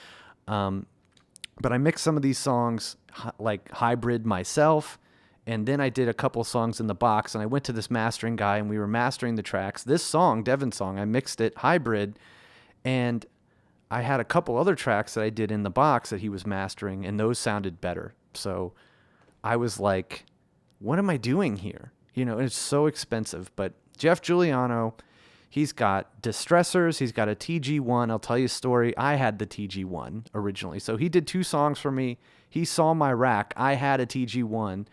But I mixed some of these songs like Hybrid myself, and then I did a couple songs in the box, and I went to this mastering guy, and we were mastering the tracks. This song, Devin's song, I mixed it Hybrid, and I had a couple other tracks that I did in the box that he was mastering, and those sounded better. So I was like, what am I doing here? It's so expensive. But Jeff Giuliano, he's got distressors. He's got a TG1. I'll tell you a story. I had the TG1 originally. So he did 2 songs for me. He saw my rack. I had a TG1.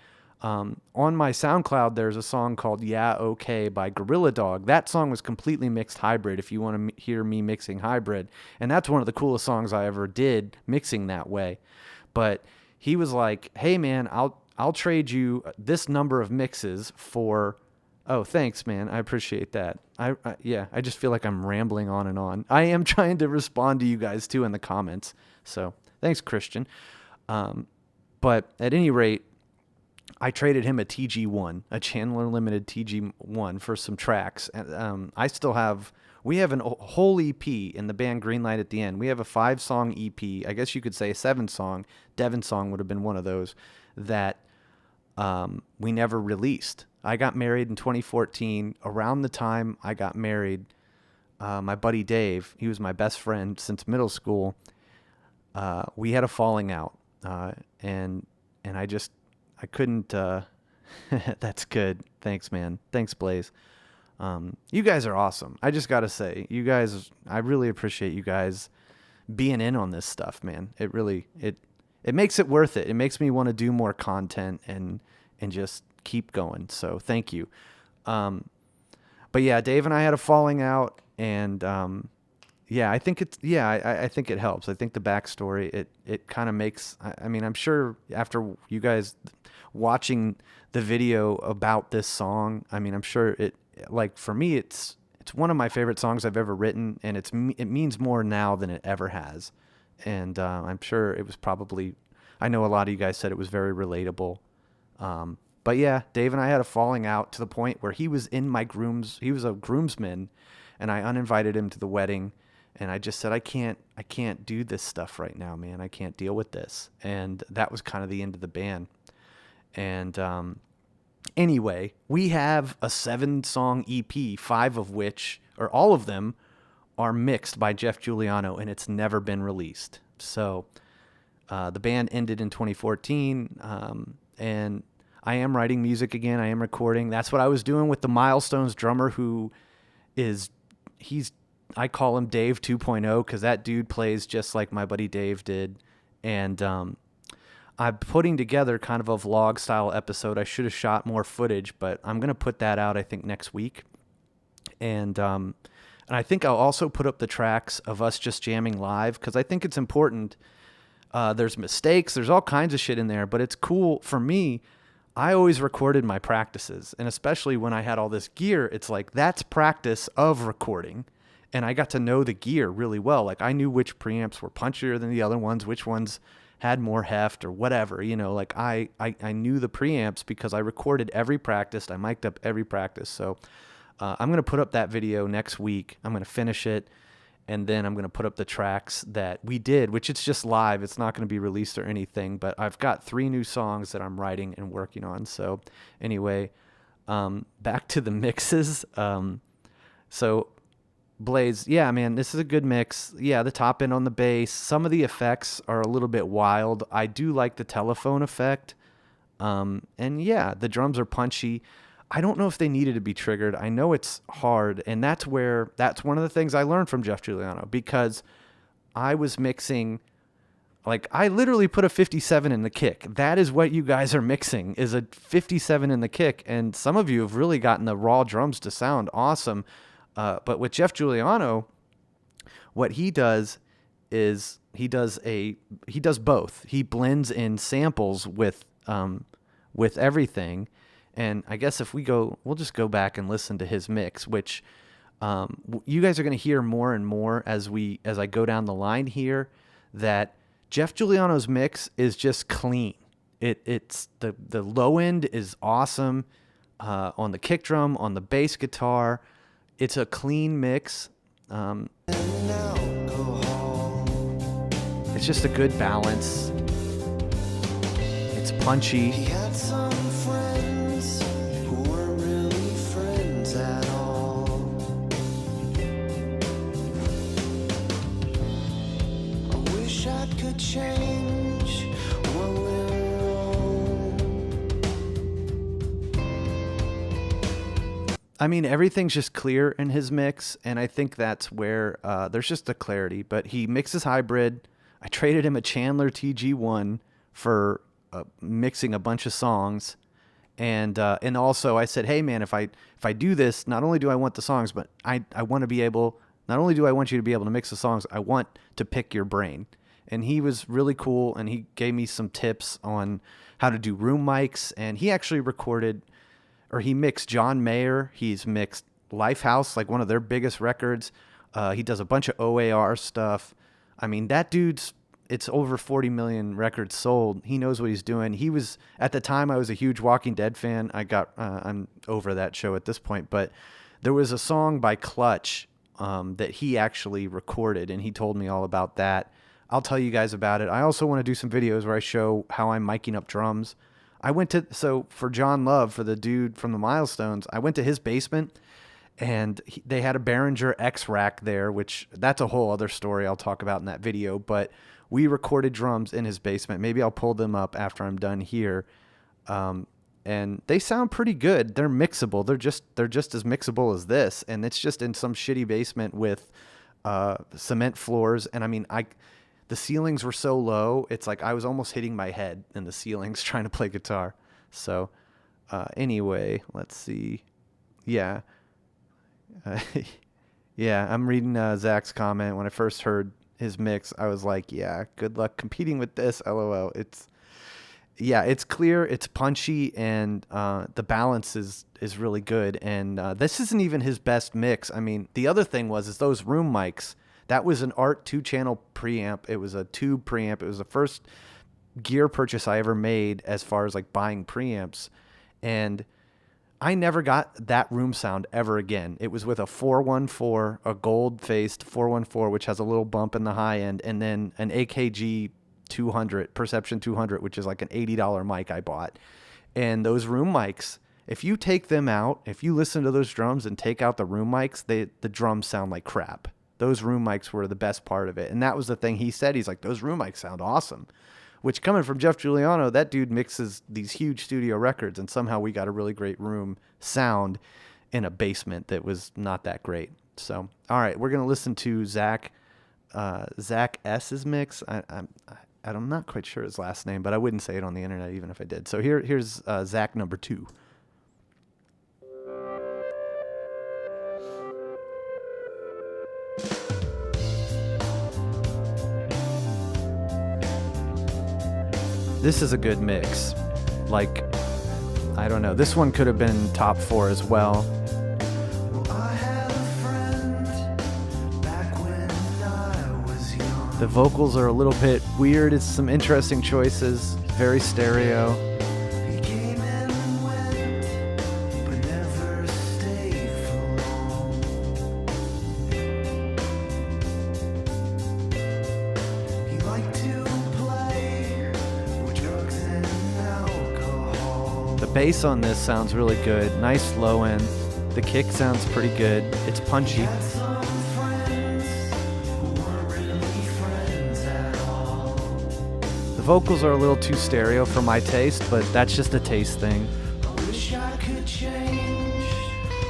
On my SoundCloud, there's a song called Yeah, Okay by Gorilla Dog. That song was completely mixed Hybrid if you want to hear me mixing Hybrid. And that's one of the coolest songs I ever did mixing that way. But he was like, hey, man, I'll trade you this number of mixes for... Oh, thanks, man. I appreciate that. I just feel like I'm rambling on and on. I am trying to respond to you guys, too, in the comments. So thanks, Christian. But at any rate, I traded him a TG1, a Chandler Limited TG1 for some tracks. We have a whole EP in the band Greenlight at the End. We have a 5-song EP. I guess you could say a 7-song. Devin's song would have been one of those that we never released. I got married in 2014. Around the time I got married, my buddy Dave, he was my best friend since middle school. We had a falling out, and I couldn't. That's good. Thanks, man. Thanks, Blaze. You guys are awesome. I just gotta say, you guys. I really appreciate you guys being in on this stuff, man. It really it makes it worth it. It makes me want to do more content and just keep going. So thank you. But yeah, Dave and I had a falling out, and I think I think it helps. I think the backstory, it kind of makes, I mean, I'm sure after you guys watching the video about this song, I mean, I'm sure like for me, it's one of my favorite songs I've ever written, and it means more now than it ever has. And I'm sure it was probably, I know a lot of you guys said it was very relatable. But yeah, Dave and I had a falling out to the point where he was he was a groomsman, and I uninvited him to the wedding. And I just said, I can't do this stuff right now, man. I can't deal with this. And that was kind of the end of the band. And anyway, we have a 7-song EP, 5 of which, or all of them, are mixed by Jeff Giuliano, and it's never been released. So the band ended in 2014, and I am writing music again. I am recording. That's what I was doing with the Milestones drummer, I call him Dave 2.0 because that dude plays just like my buddy Dave did. And I'm putting together kind of a vlog style episode. I should have shot more footage, but I'm going to put that out, I think, next week. And I think I'll also put up the tracks of us just jamming live, because I think it's important. There's mistakes, there's all kinds of shit in there, but it's cool for me. I always recorded my practices, and especially when I had all this gear, it's like that's practice of recording, and I got to know the gear really well. Like I knew which preamps were punchier than the other ones, which ones had more heft or whatever, you know, like I knew the preamps because I recorded every practice. I mic'd up every practice. So I'm going to put up that video next week. I'm going to finish it. And then I'm going to put up the tracks that we did, which it's just live. It's not going to be released or anything, but I've got 3 new songs that I'm writing and working on. So anyway, back to the mixes. So Blaze, yeah, man, this is a good mix. Yeah, the top end on the bass. Some of the effects are a little bit wild. I do like the telephone effect. And yeah, the drums are punchy. I don't know if they needed to be triggered. I know it's hard, and that's one of the things I learned from Jeff Giuliano, because I was mixing, like I literally put a 57 in the kick. That is what you guys are mixing, is a 57 in the kick, and some of you have really gotten the raw drums to sound awesome. But with Jeff Giuliano, what he does is he does both. He blends in samples with everything. And I guess if we'll just go back and listen to his mix, which you guys are going to hear more and more as I go down the line here, that Jeff Giuliano's mix is just clean. It's the low end is awesome on the kick drum, on the bass guitar. It's a clean mix. It's just a good balance. It's punchy. He had some friends who weren't really friends at all. I wish I could change what went wrong. I mean, everything's just clear in his mix, and I think that's where there's just a clarity. But he mixes hybrid. I traded him a Chandler TG1 for mixing a bunch of songs, and also I said, hey man, if I do this, not only do I want the songs, but I want to be able. Not only do I want you to be able to mix the songs, I want to pick your brain. And he was really cool, and he gave me some tips on how to do room mics, and he actually he mixed John Mayer. He's mixed Lifehouse, like one of their biggest records. He does a bunch of OAR stuff. I mean, that it's over 40 million records sold. He knows what he's doing. At the time, I was a huge Walking Dead fan. I'm over that show at this point, but there was a song by Clutch that he actually recorded, and he told me all about that. I'll tell you guys about it. I also want to do some videos where I show how I'm miking up drums. For John Love, for the dude from the Milestones, I went to his basement, and they had a Behringer X rack there, which that's a whole other story I'll talk about in that video. But we recorded drums in his basement. Maybe I'll pull them up after I'm done here. And they sound pretty good. They're mixable. They're just as mixable as this. And it's just in some shitty basement with cement floors. And I mean, the ceilings were so low, it's like I was almost hitting my head in the ceilings trying to play guitar. So anyway, let's see. Yeah. Yeah, I'm reading Zach's comment. When I first heard his mix, I was like, yeah, good luck competing with this, LOL. It's clear, it's punchy, and the balance is really good. And this isn't even his best mix. I mean, the other thing is those room mics. That was an Art 2-channel preamp. It was a tube preamp. It was the first gear purchase I ever made as far as like buying preamps. And I never got that room sound ever again. It was with a 414, a gold-faced 414, which has a little bump in the high end, and then an AKG 200, Perception 200, which is like an $80 mic I bought. And those room mics, if you take them out, if you listen to those drums and take out the room mics, the drums sound like crap. Those room mics were the best part of it. And that was the thing he said. He's like, those room mics sound awesome. Which, coming from Jeff Giuliano, that dude mixes these huge studio records, and somehow we got a really great room sound in a basement that was not that great. So, all right, we're going to listen to Zach S's mix. I I'm not quite sure his last name, but I wouldn't say it on the internet even if I did. So here's Zach number 2. This is a good mix. Like, I don't know. This one could have been top 4 as well. Well, I had a friend back when I was young. The vocals are a little bit weird. It's some interesting choices. Very stereo. He came and went, but never stayed for long. He liked to play with drugs and alcohol. The bass on this sounds really good. Nice low end. The kick sounds pretty good. It's punchy. Had some friends who weren't really friends at all. The vocals are a little too stereo for my taste, but that's just a taste thing. I wish I could change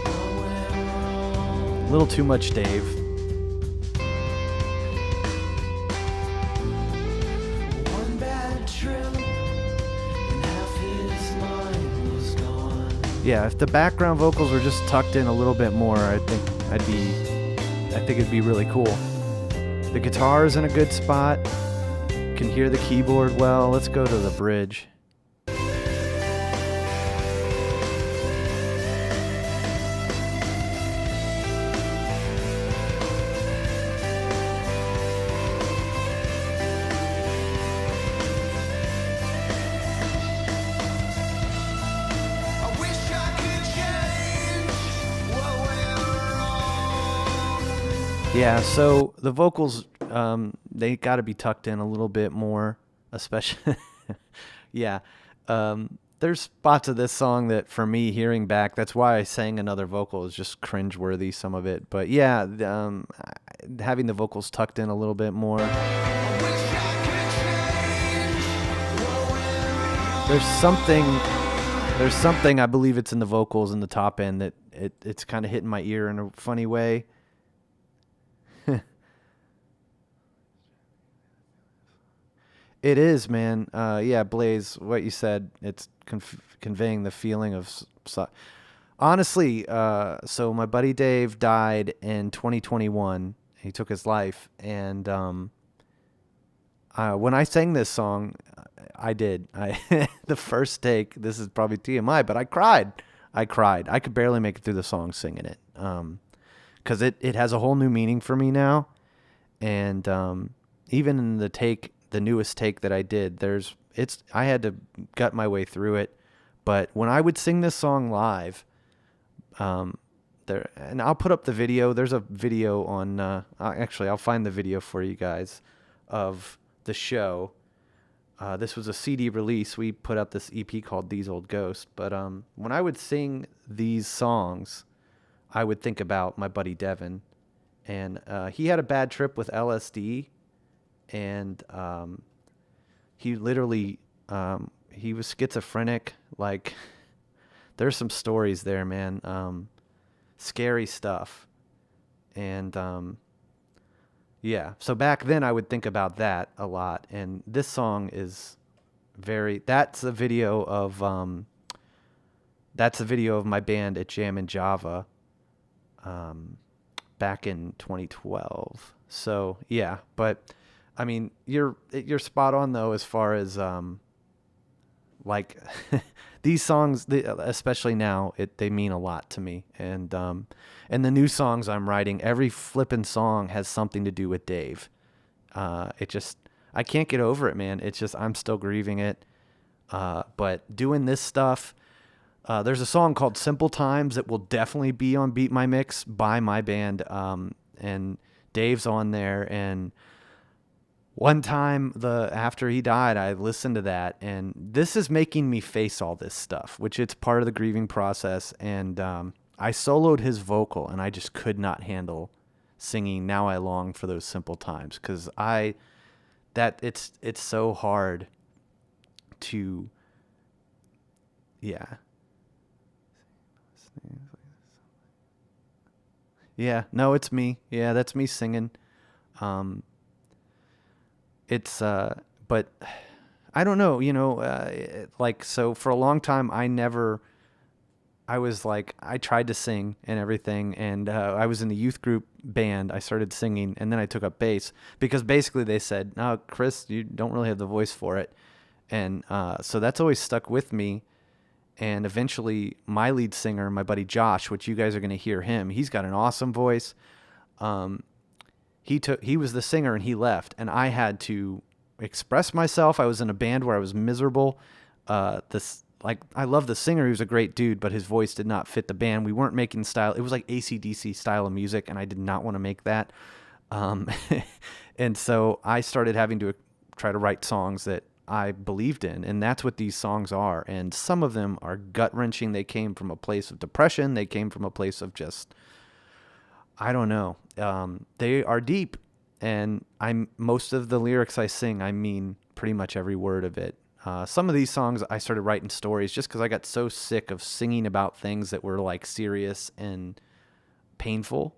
what went wrong. A little too much Dave. One bad trip and half his mind was gone. Yeah, if the background vocals were just tucked in a little bit more, I think it'd be really cool. The guitar's in a good spot. Can hear the keyboard well. Let's go to the bridge. I wish I could change what went wrong. Yeah, so the vocals, they got to be tucked in a little bit more, especially. Yeah, there's spots of this song that, for me, hearing back, that's why I sang another vocal is just cringeworthy, some of it. But yeah, having the vocals tucked in a little bit more. I wish I could change what went wrong. There's something, I believe it's in the vocals in the top end that it's kind of hitting my ear in a funny way. It is, man. Yeah, Blaze, what you said, it's conveying the feeling of... Honestly, so my buddy Dave died in 2021. He took his life. And when I sang this song, I did. The first take, this is probably TMI, but I cried. I could barely make it through the song singing it. Because it has a whole new meaning for me now. And even in the newest take that I did, I had to gut my way through it. But when I would sing this song live, and I'll put up the video. There's a video on, actually, I'll find the video for you guys of the show. This was a CD release. We put out this EP called These Old Ghosts. But when I would sing these songs, I would think about my buddy Devin. And he had a bad trip with LSD. And he literally, he was schizophrenic. Like, there's some stories there, man. Scary stuff. And yeah, so back then I would think about that a lot. And this song is that's a video of my band at Jam in Java back in 2012. So yeah, but I mean, you're spot on though, as far as like these songs, especially now, they mean a lot to me. And the new songs I'm writing, every flippin' song has something to do with Dave. I can't get over it, man. It's just, I'm still grieving it. But doing this stuff, there's a song called Simple Times that will definitely be on Beat My Mix by my band. And Dave's on there, and one time after he died, I listened to that, and this is making me face all this stuff, which it's part of the grieving process. And I soloed his vocal, and I just could not handle singing Now I Long for Those Simple Times, because it's so hard to, yeah. Yeah, no, it's me. Yeah, that's me singing. It's but I don't know, like, so for a long time, I was like, I tried to sing and everything. And I was in the youth group band. I started singing and then I took up bass because basically they said, no, Chris, you don't really have the voice for it. And so that's always stuck with me. And eventually my lead singer, my buddy Josh, which you guys are going to hear him, he's got an awesome voice. He was the singer and he left, and I had to express myself. I was in a band where I was miserable. I love the singer. He was a great dude, but his voice did not fit the band. We weren't making style. It was like AC/DC style of music, and I did not want to make that. And so I started having to try to write songs that I believed in, and that's what these songs are. And some of them are gut-wrenching. They came from a place of depression. They came from a place of just, I don't know. They are deep, and most of the lyrics I sing, I mean pretty much every word of it. Some of these songs I started writing stories just because I got so sick of singing about things that were like serious and painful.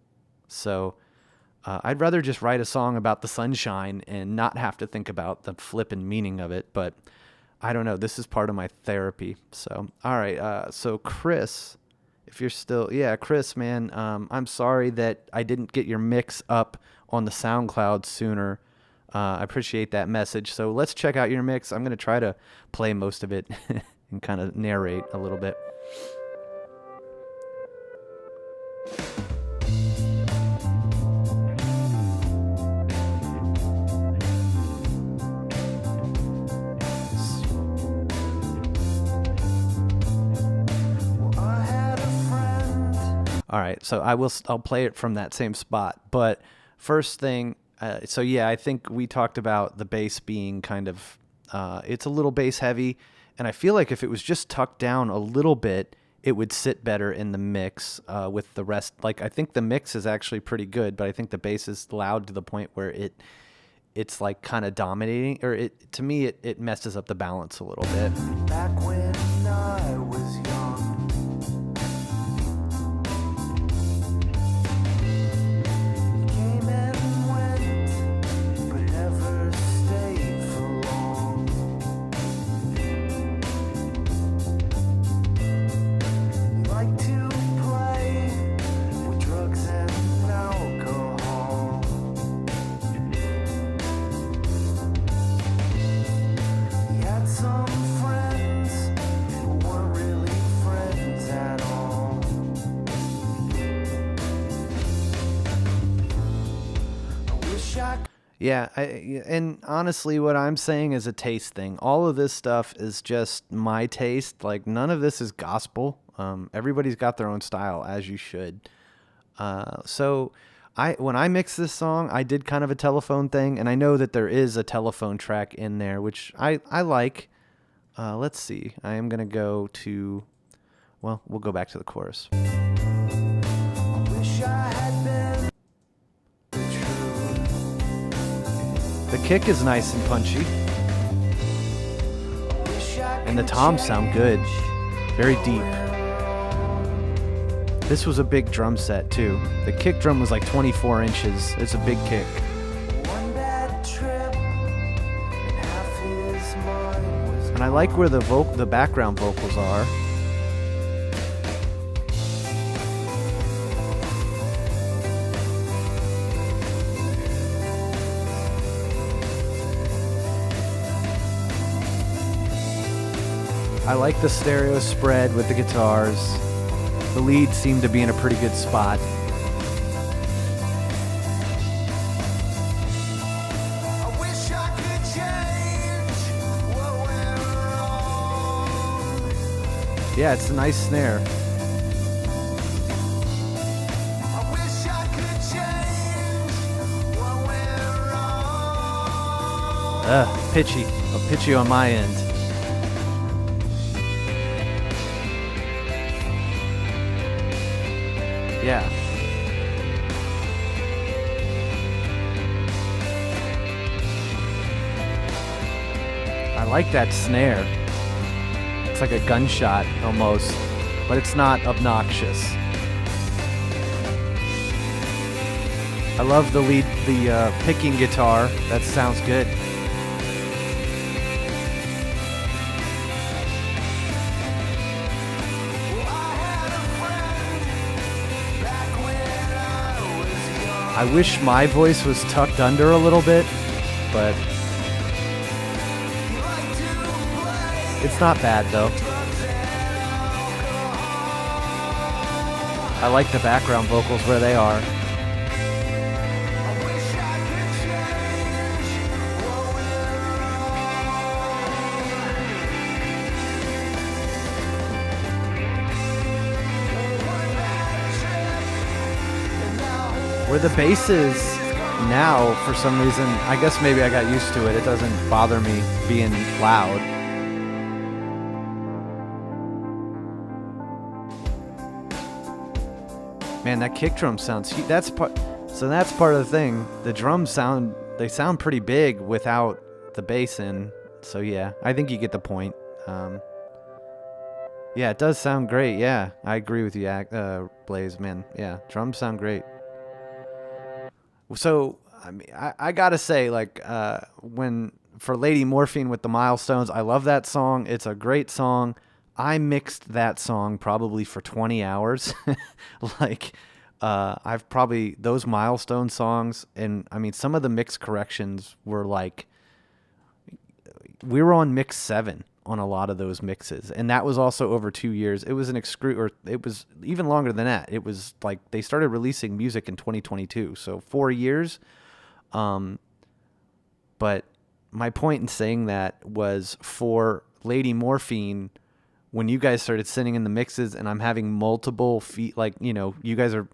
So I'd rather just write a song about the sunshine and not have to think about the flippin' meaning of it. But I don't know. This is part of my therapy. So, all right. So Chris, if you're still, Chris, man, I'm sorry that I didn't get your mix up on the SoundCloud sooner. I appreciate that message. So let's check out your mix. I'm going to try to play most of it and kind of narrate a little bit. All right, so I'll play it from that same spot. But first thing, I think we talked about the bass being kind of, it's a little bass heavy, and I feel like if it was just tucked down a little bit, it would sit better in the mix with the rest. Like, I think the mix is actually pretty good, but I think the bass is loud to the point where it's like kind of dominating, or to me it messes up the balance a little bit. Back when I was young, came and went, but never stayed for long. You like to play with drugs and alcohol. You had some friends who weren't really friends at all. I wish I could. Yeah, and honestly, what I'm saying is a taste thing. All of this stuff is just my taste. Like, none of this is gospel. Everybody's got their own style, as you should. So when I mixed this song, I did kind of a telephone thing, and I know that there is a telephone track in there, which I like. Let's see. I am going to go to, well, we'll go back to the chorus. I wish I had been the truth. The kick is nice and punchy, Wish I and the could toms sound good. Very deep. This was a big drum set, too. The kick drum was like 24 inches. It's a big kick. one bad trip, and half his mind was And I like where the background vocals are. I like the stereo spread with the guitars. The lead seemed to be in a pretty good spot. I wish I could change what went wrong. Yeah, it's a nice snare. I wish I could change what went wrong. Pitchy. Pitchy on my end. Yeah. I like that snare. It's like a gunshot almost, but it's not obnoxious. I love the picking guitar. That sounds good. I wish my voice was tucked under a little bit, but it's not bad though. I like the background vocals where they are. Where the bass is now, for some reason, I guess maybe I got used to it. It doesn't bother me being loud. Man, that kick drum sounds. That's part. So that's part of the thing. The drums sound. They sound pretty big without the bass in. So yeah, I think you get the point. Yeah, it does sound great. Yeah, I agree with you, Blaze. Man, yeah, drums sound great. So I mean, I gotta say, like, when for Lady Morphine with the Milestones, I love that song. It's a great song. I mixed that song probably for 20 hours. Like, I've probably those Milestone songs, and I mean, some of the mix corrections were like, we were on mix 7 on a lot of those mixes, and that was also over 2 years. It was or it was even longer than that. It was like they started releasing music in 2022, so 4 years. But my point in saying that was for Lady Morphine, when you guys started sitting in the mixes and I'm having multiple like, you know, you're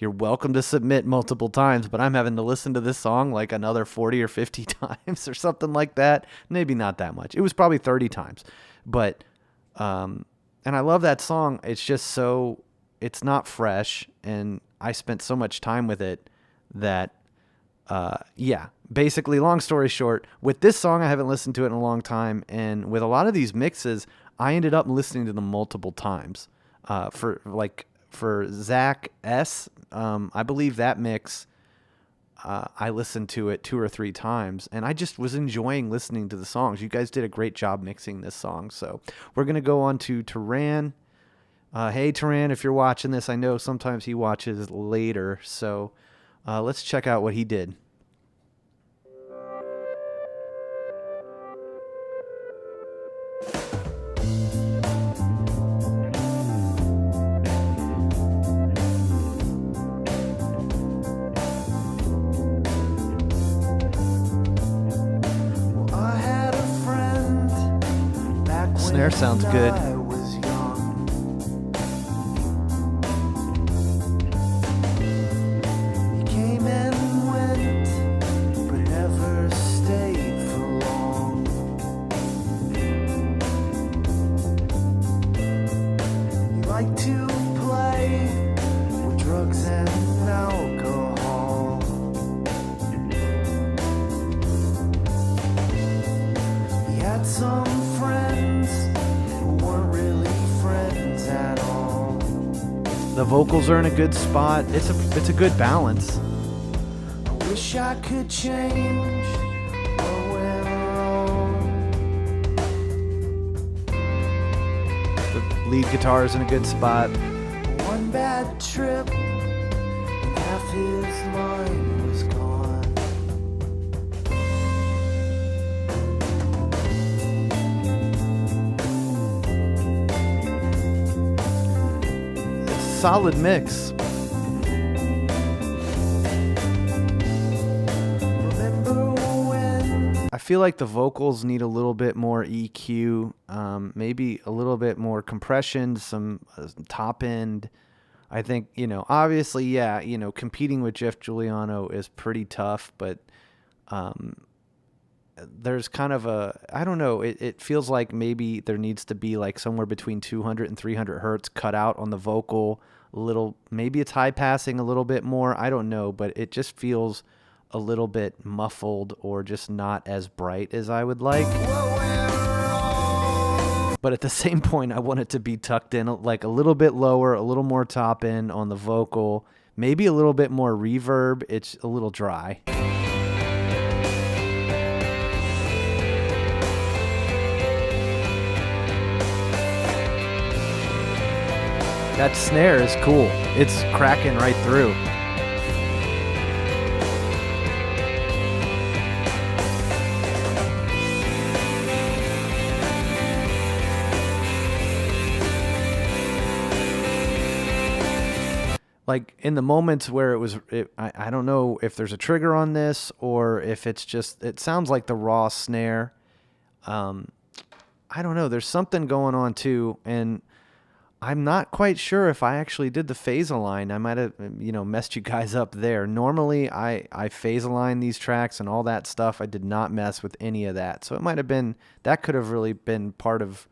welcome to submit multiple times, but I'm having to listen to this song like another 40 or 50 times or something like that. Maybe not that much. It was probably 30 times, but, and I love that song. It's just it's not fresh. And I spent so much time with it that, yeah, basically long story short, with this song, I haven't listened to it in a long time. And with a lot of these mixes, I ended up listening to them multiple times. For Zach S, I believe that mix, I listened to it 2 or 3 times, and I just was enjoying listening to the songs. You guys did a great job mixing this song. So we're going to go on to Taran. Hey, Taran, if you're watching this, I know sometimes he watches later. So let's check out what he did. Snare sounds good. The vocals are in a good spot. It's a good balance. I wish I could change what went wrong. The lead guitar is in a good spot. One bad trip, and half his mind was gone. Solid mix. I feel like the vocals need a little bit more EQ, maybe a little bit more compression, some top end. I think, you know, obviously, yeah, you know, competing with Jeff Giuliano is pretty tough, but there's kind of I don't know, it feels like maybe there needs to be like somewhere between 200 and 300 hertz cut out on the vocal a little. Maybe it's high passing a little bit more. I don't know, but it just feels a little bit muffled or just not as bright as I would like. But at the same point, I want it to be tucked in like a little bit lower, a little more top end on the vocal, maybe a little bit more reverb. It's a little dry. That snare is cool. It's cracking right through. like in the moments where I don't know if there's a trigger on this or if it's just, it sounds like the raw snare. I don't know. There's something going on too. And I'm not quite sure if I actually did the phase align. I might have, messed you guys up there. Normally I phase align these tracks and all that stuff. I did not mess with any of that. So it might have been, that could have really been part of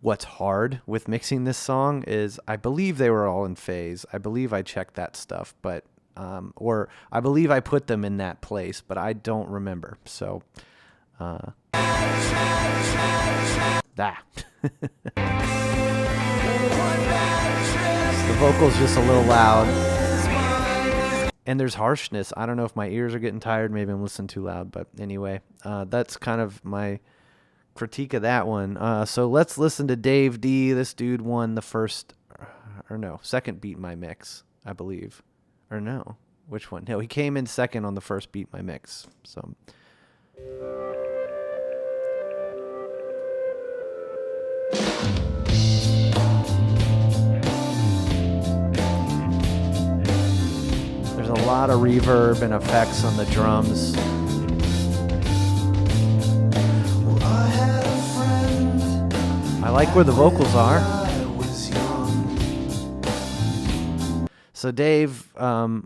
what's hard with mixing this song is I believe they were all in phase. I believe I checked that stuff, but, or I believe I put them in that place, but I don't remember. So, that. The vocal's just a little loud. And there's harshness. I don't know if my ears are getting tired. Maybe I'm listening too loud. But anyway, that's kind of my critique of that one. So let's listen to Dave D. This dude won the second Beat My Mix, I believe. Or no, which one? No, he came in second on the first Beat My Mix. So... There's a lot of reverb and effects on the drums. I like where the vocals are. So Dave,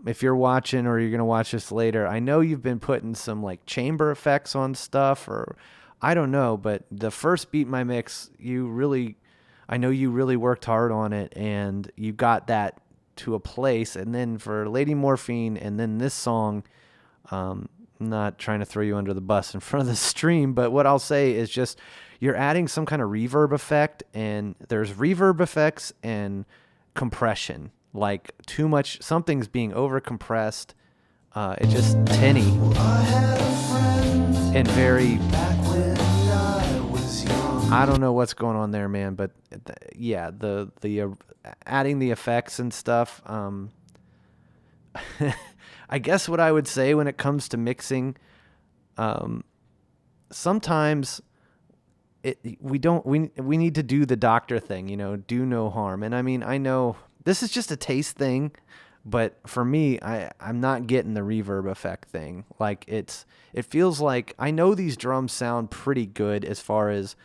if you're watching or you're going to watch this later, I know you've been putting some like chamber effects on stuff, or I don't know, but the first Beat My Mix, I know you really worked hard on it and you got that to a place. And then for Lady Morphine and then this song, not trying to throw you under the bus in front of the stream, but what I'll say is just you're adding some kind of reverb effect, and there's reverb effects and compression, like too much, something's being over compressed. It's just tinny and very, I don't know what's going on there, man, but the adding the effects and stuff. I guess what I would say when it comes to mixing, sometimes we need to do the doctor thing, do no harm. And I mean, I know this is just a taste thing, but for me, I'm not getting the reverb effect thing. Like it feels like, I know these drums sound pretty good as far as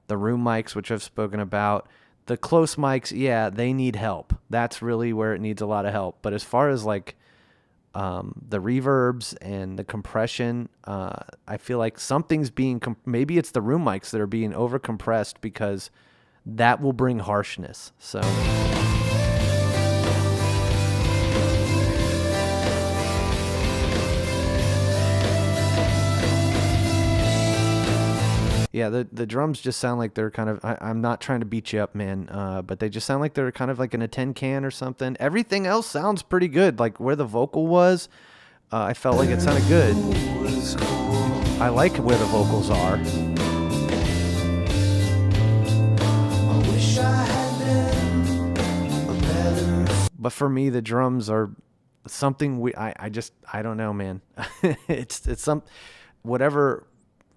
the room mics, which I've spoken about. The close mics, yeah, they need help. That's really where it needs a lot of help. But as far as like the reverbs and the compression, I feel like something's being, maybe it's the room mics that are being over compressed, because that will bring harshness. So yeah, the drums just sound like they're kind of, I'm not trying to beat you up, man, but they just sound like they're kind of like in a tin can or something. Everything else sounds pretty good. Like where the vocal was, I felt like it sounded good. I like where the vocals are. But for me, the drums are something I don't know, man. it's some, whatever,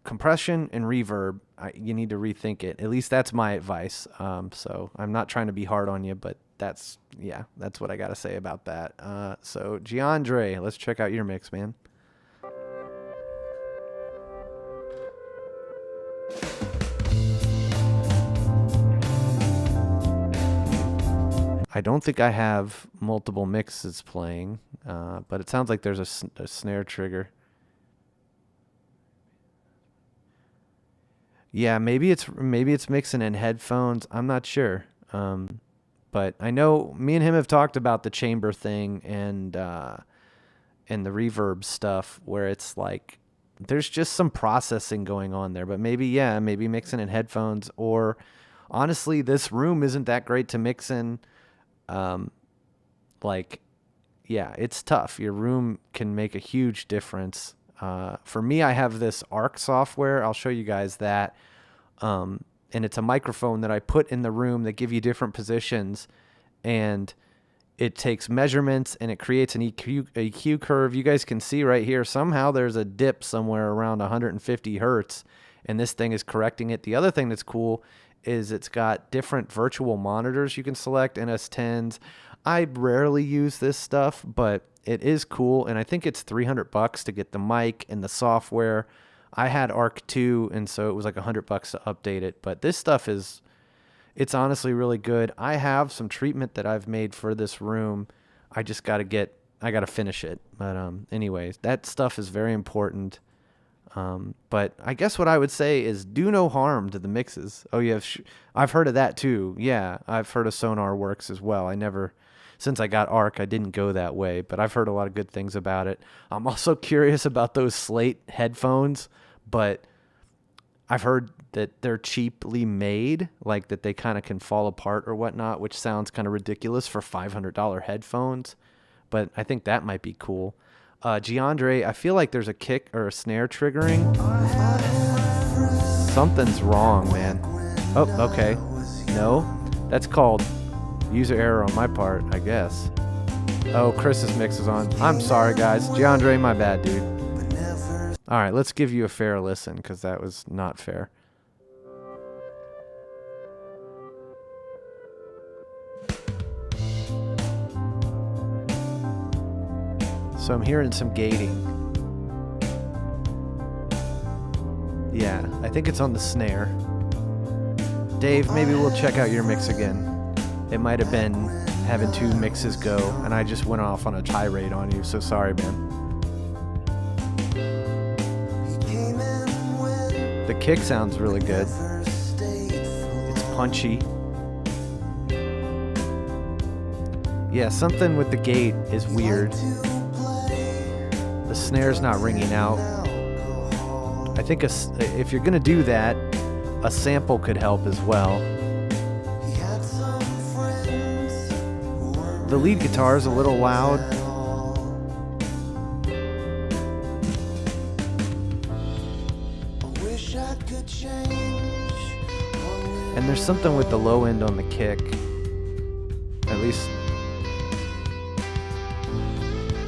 compression and reverb, you need to rethink it. At least that's my advice. So I'm not trying to be hard on you, but that's what I got to say about that. So Giandre, let's check out your mix, man. I don't think I have multiple mixes playing, but it sounds like there's a snare trigger. Yeah, maybe it's mixing in headphones. I'm not sure. But I know me and him have talked about the chamber thing and the reverb stuff, where it's like there's just some processing going on there. But maybe mixing in headphones, or honestly, this room isn't that great to mix in. It's tough. Your room can make a huge difference. For me, I have this ARC software. I'll show you guys that. And it's a microphone that I put in the room that give you different positions, and it takes measurements and it creates an EQ curve. You guys can see right here, somehow there's a dip somewhere around 150 Hertz, and this thing is correcting it. The other thing that's cool is it's got different virtual monitors you can select, NS10s. I rarely use this stuff, but it is cool, and I think it's $300 to get the mic and the software. I had Arc 2, and so it was like $100 to update it. But this stuff it's honestly really good. I have some treatment that I've made for this room. I just got to finish it. But anyways, that stuff is very important. But I guess what I would say is do no harm to the mixes. Oh, yeah, I've heard of that too. Yeah, I've heard of Sonar Works as well. Since I got Arc, I didn't go that way, but I've heard a lot of good things about it. I'm also curious about those Slate headphones, but I've heard that they're cheaply made, like that they kind of can fall apart or whatnot, which sounds kind of ridiculous for $500 headphones, but I think that might be cool. Giandre, I feel like there's a kick or a snare triggering. Something's wrong, man. Oh, okay. No, that's called user error on my part, I guess. Oh, Chris's mix is on. I'm sorry, guys. Giandre, my bad, dude. All right, let's give you a fair listen, because that was not fair. So I'm hearing some gating. Yeah, I think it's on the snare. Dave, maybe we'll check out your mix again. It might have been having two mixes go, and I just went off on a tirade on you, so sorry, man. The kick sounds really good. It's punchy. Yeah, something with the gate is weird. The snare's not ringing out. I think if you're gonna do that, a sample could help as well. The lead guitar is a little loud. And there's something with the low end on the kick. At least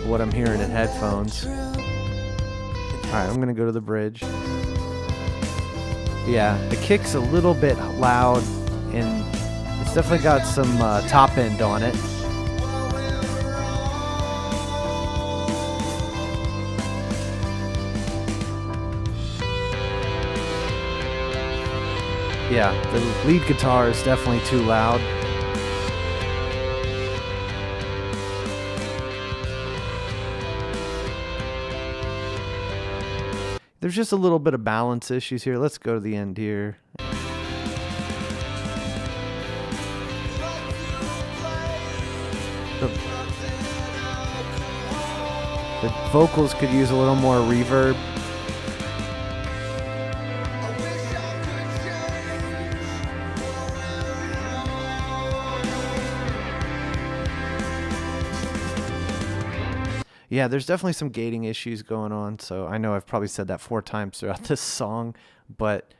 what I'm hearing in headphones. Alright, I'm gonna go to the bridge. Yeah, the kick's a little bit loud, and it's definitely got some top end on it. Yeah, the lead guitar is definitely too loud. There's just a little bit of balance issues here. Let's go to the end here. The vocals could use a little more reverb. Yeah, there's definitely some gating issues going on, so I know I've probably said that 4 times throughout this song, but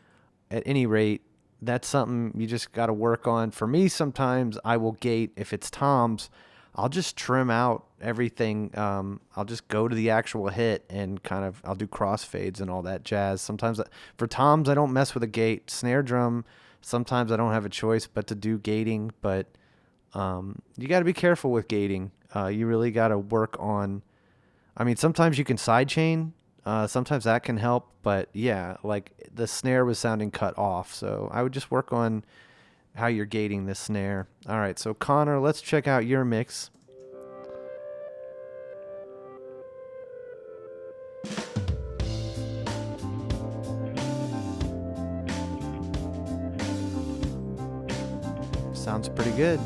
at any rate, that's something you just got to work on. For me, sometimes I will gate. If it's toms, I'll just trim out everything. I'll just go to the actual hit and I'll do crossfades and all that jazz. Sometimes for toms, I don't mess with a gate. Snare drum, sometimes I don't have a choice but to do gating, but you got to be careful with gating. You really got to work on... I mean, sometimes you can sidechain. Sometimes that can help. But yeah, like the snare was sounding cut off. So I would just work on how you're gating the snare. All right, so Connor, let's check out your mix. Sounds pretty good.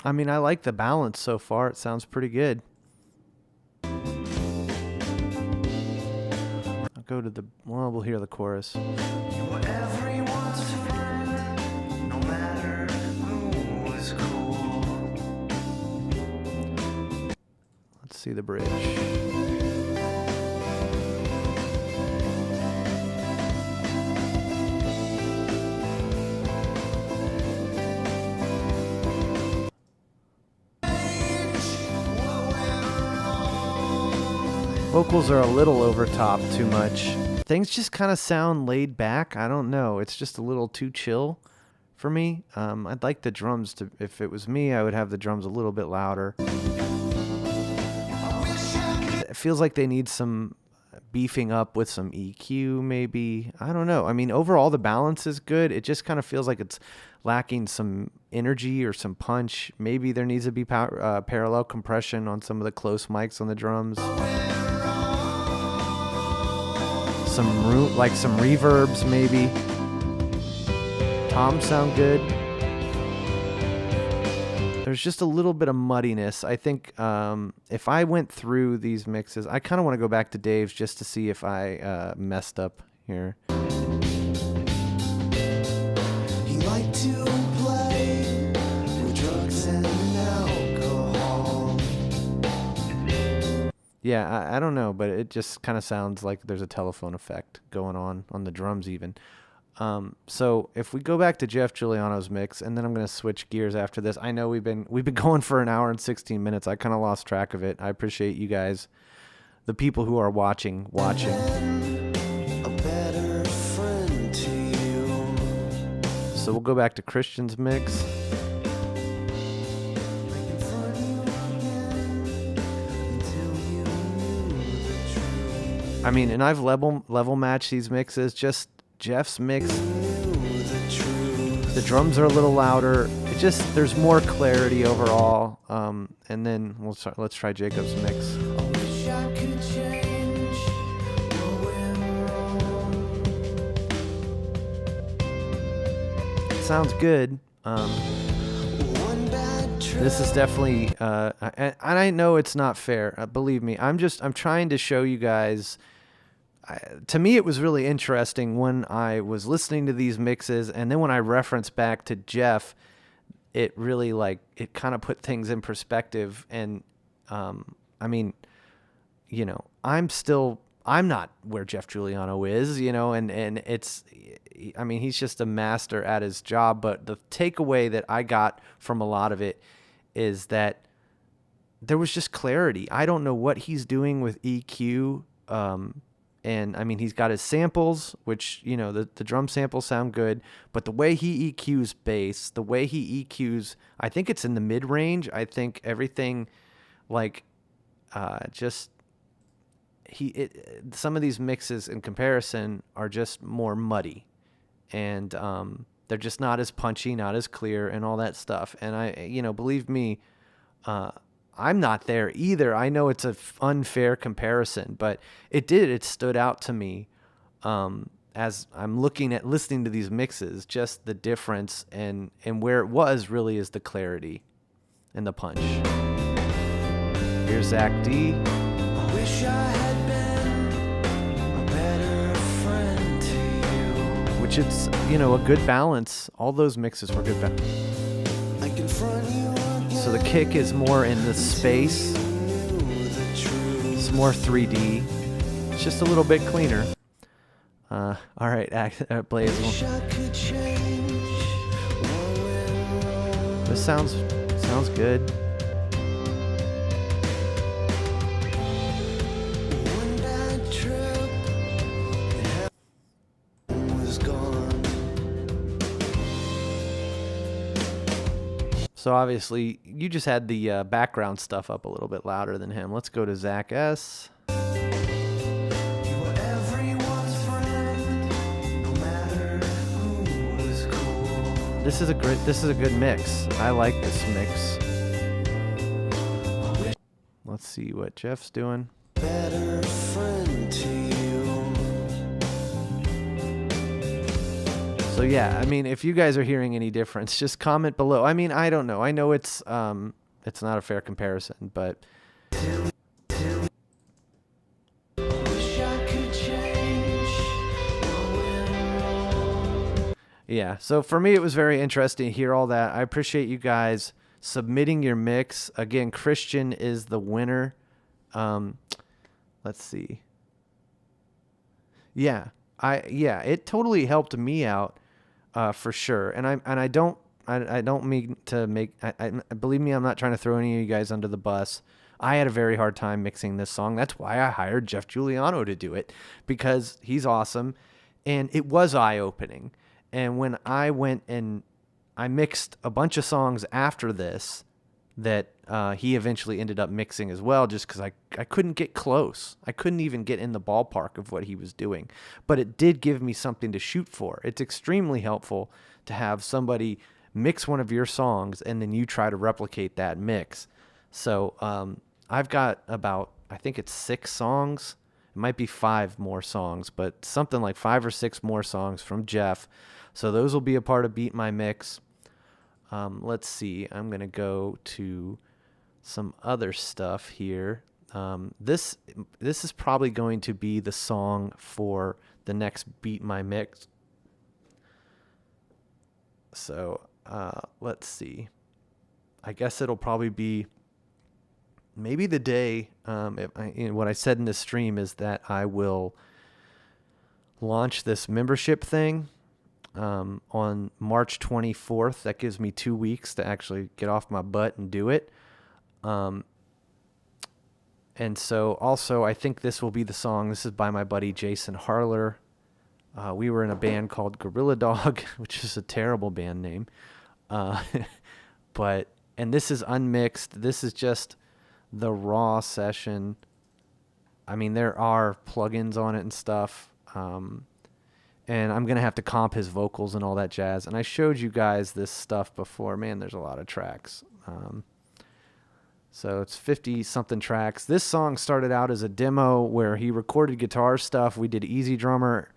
I mean, I like the balance so far. It sounds pretty good. I'll go to we'll hear the chorus. You were everyone's see the bridge. Vocals are a little over top too much. Things just kind of sound laid back. I don't know. It's just a little too chill for me. I'd like the drums to, if it was me, I would have the drums a little bit louder. It feels like they need some beefing up with some EQ maybe. I don't know. I mean, overall the balance is good. It just kind of feels like it's lacking some energy or some punch. Maybe there needs to be parallel compression on some of the close mics on the drums. Some like some reverbs maybe. Toms sound good. There's just a little bit of muddiness. I think if I went through these mixes, I kind of want to go back to Dave's just to see if I messed up here. He liked to play with drugs and alcohol. Yeah, I don't know, but it just kind of sounds like there's a telephone effect going on the drums even. So if we go back to Jeff Giuliano's mix, and then I'm going to switch gears after this. I know we've been going for an hour and 16 minutes. I kind of lost track of it. I appreciate you guys, the people who are watching. A better friend to you. So we'll go back to Christian's mix. I mean, and I've level matched these mixes. Just Jeff's mix, the drums are a little louder. It just, there's more clarity overall. And then let's try Jacob's mix. Sounds good. This is definitely, and I know it's not fair. Believe me, I'm trying to show you guys. To me, it was really interesting when I was listening to these mixes, and then when I referenced back to Jeff, it really it kind of put things in perspective. And I mean, you know, I'm not where Jeff Giuliano is, you know, and it's, I mean, he's just a master at his job. But the takeaway that I got from a lot of it is that there was just clarity. I don't know what he's doing with EQ. And I mean, he's got his samples, which, you know, the drum samples sound good, but the way he EQs bass, the way he EQs, I think it's in the mid range. I think everything some of these mixes in comparison are just more muddy, and they're just not as punchy, not as clear, and all that stuff. And believe me, I'm not there either. I know it's an unfair comparison, but it stood out to me as I'm listening to these mixes, just the difference, and where it was really is the clarity and the punch. Here's Zach D. I wish I had been a better friend to you. Which it's, a good balance. All those mixes were good balance. I confront you. So the kick is more in the space. It's more 3D. It's just a little bit cleaner. All right, Blaze. This sounds good. So obviously, you just had the background stuff up a little bit louder than him. Let's go to Zach S. This is a good mix. I like this mix. Let's see what Jeff's doing. Better friend to you. So yeah, I mean, if you guys are hearing any difference, just comment below. I mean, I don't know. I know it's not a fair comparison, but yeah. So for me, it was very interesting to hear all that. I appreciate you guys submitting your mix. Again, Christian is the winner. Let's see. Yeah, it totally helped me out, for sure. And I don't mean to make. Believe me, I'm not trying to throw any of you guys under the bus. I had a very hard time mixing this song. That's why I hired Jeff Giuliano to do it, because he's awesome, and it was eye-opening. And when I went and I mixed a bunch of songs after this that he eventually ended up mixing as well, just because I couldn't get close. I couldn't even get in the ballpark of what he was doing. But it did give me something to shoot for. It's extremely helpful to have somebody mix one of your songs and then you try to replicate that mix. So I've got about, I think it's 6 songs. It might be 5 more songs, but something like 5 or 6 more songs from Jeff. So those will be a part of Beat My Mix. Let's see. I'm going to go to some other stuff here. This is probably going to be the song for the next Beat My Mix. So let's see. I guess it'll probably be maybe the day. What I said in this stream is that I will launch this membership thing on March 24th. That gives me 2 weeks to actually get off my butt and do it. And so also I think this will be the song. This is by my buddy Jason Harler. We were in a band called Gorilla Dog, which is a terrible band name. And this is unmixed. This is just the raw session. I mean, there are plugins on it and stuff. And I'm going to have to comp his vocals and all that jazz. And I showed you guys this stuff before. Man, there's a lot of tracks. So it's 50-something tracks. This song started out as a demo where he recorded guitar stuff. We did Easy Drummer.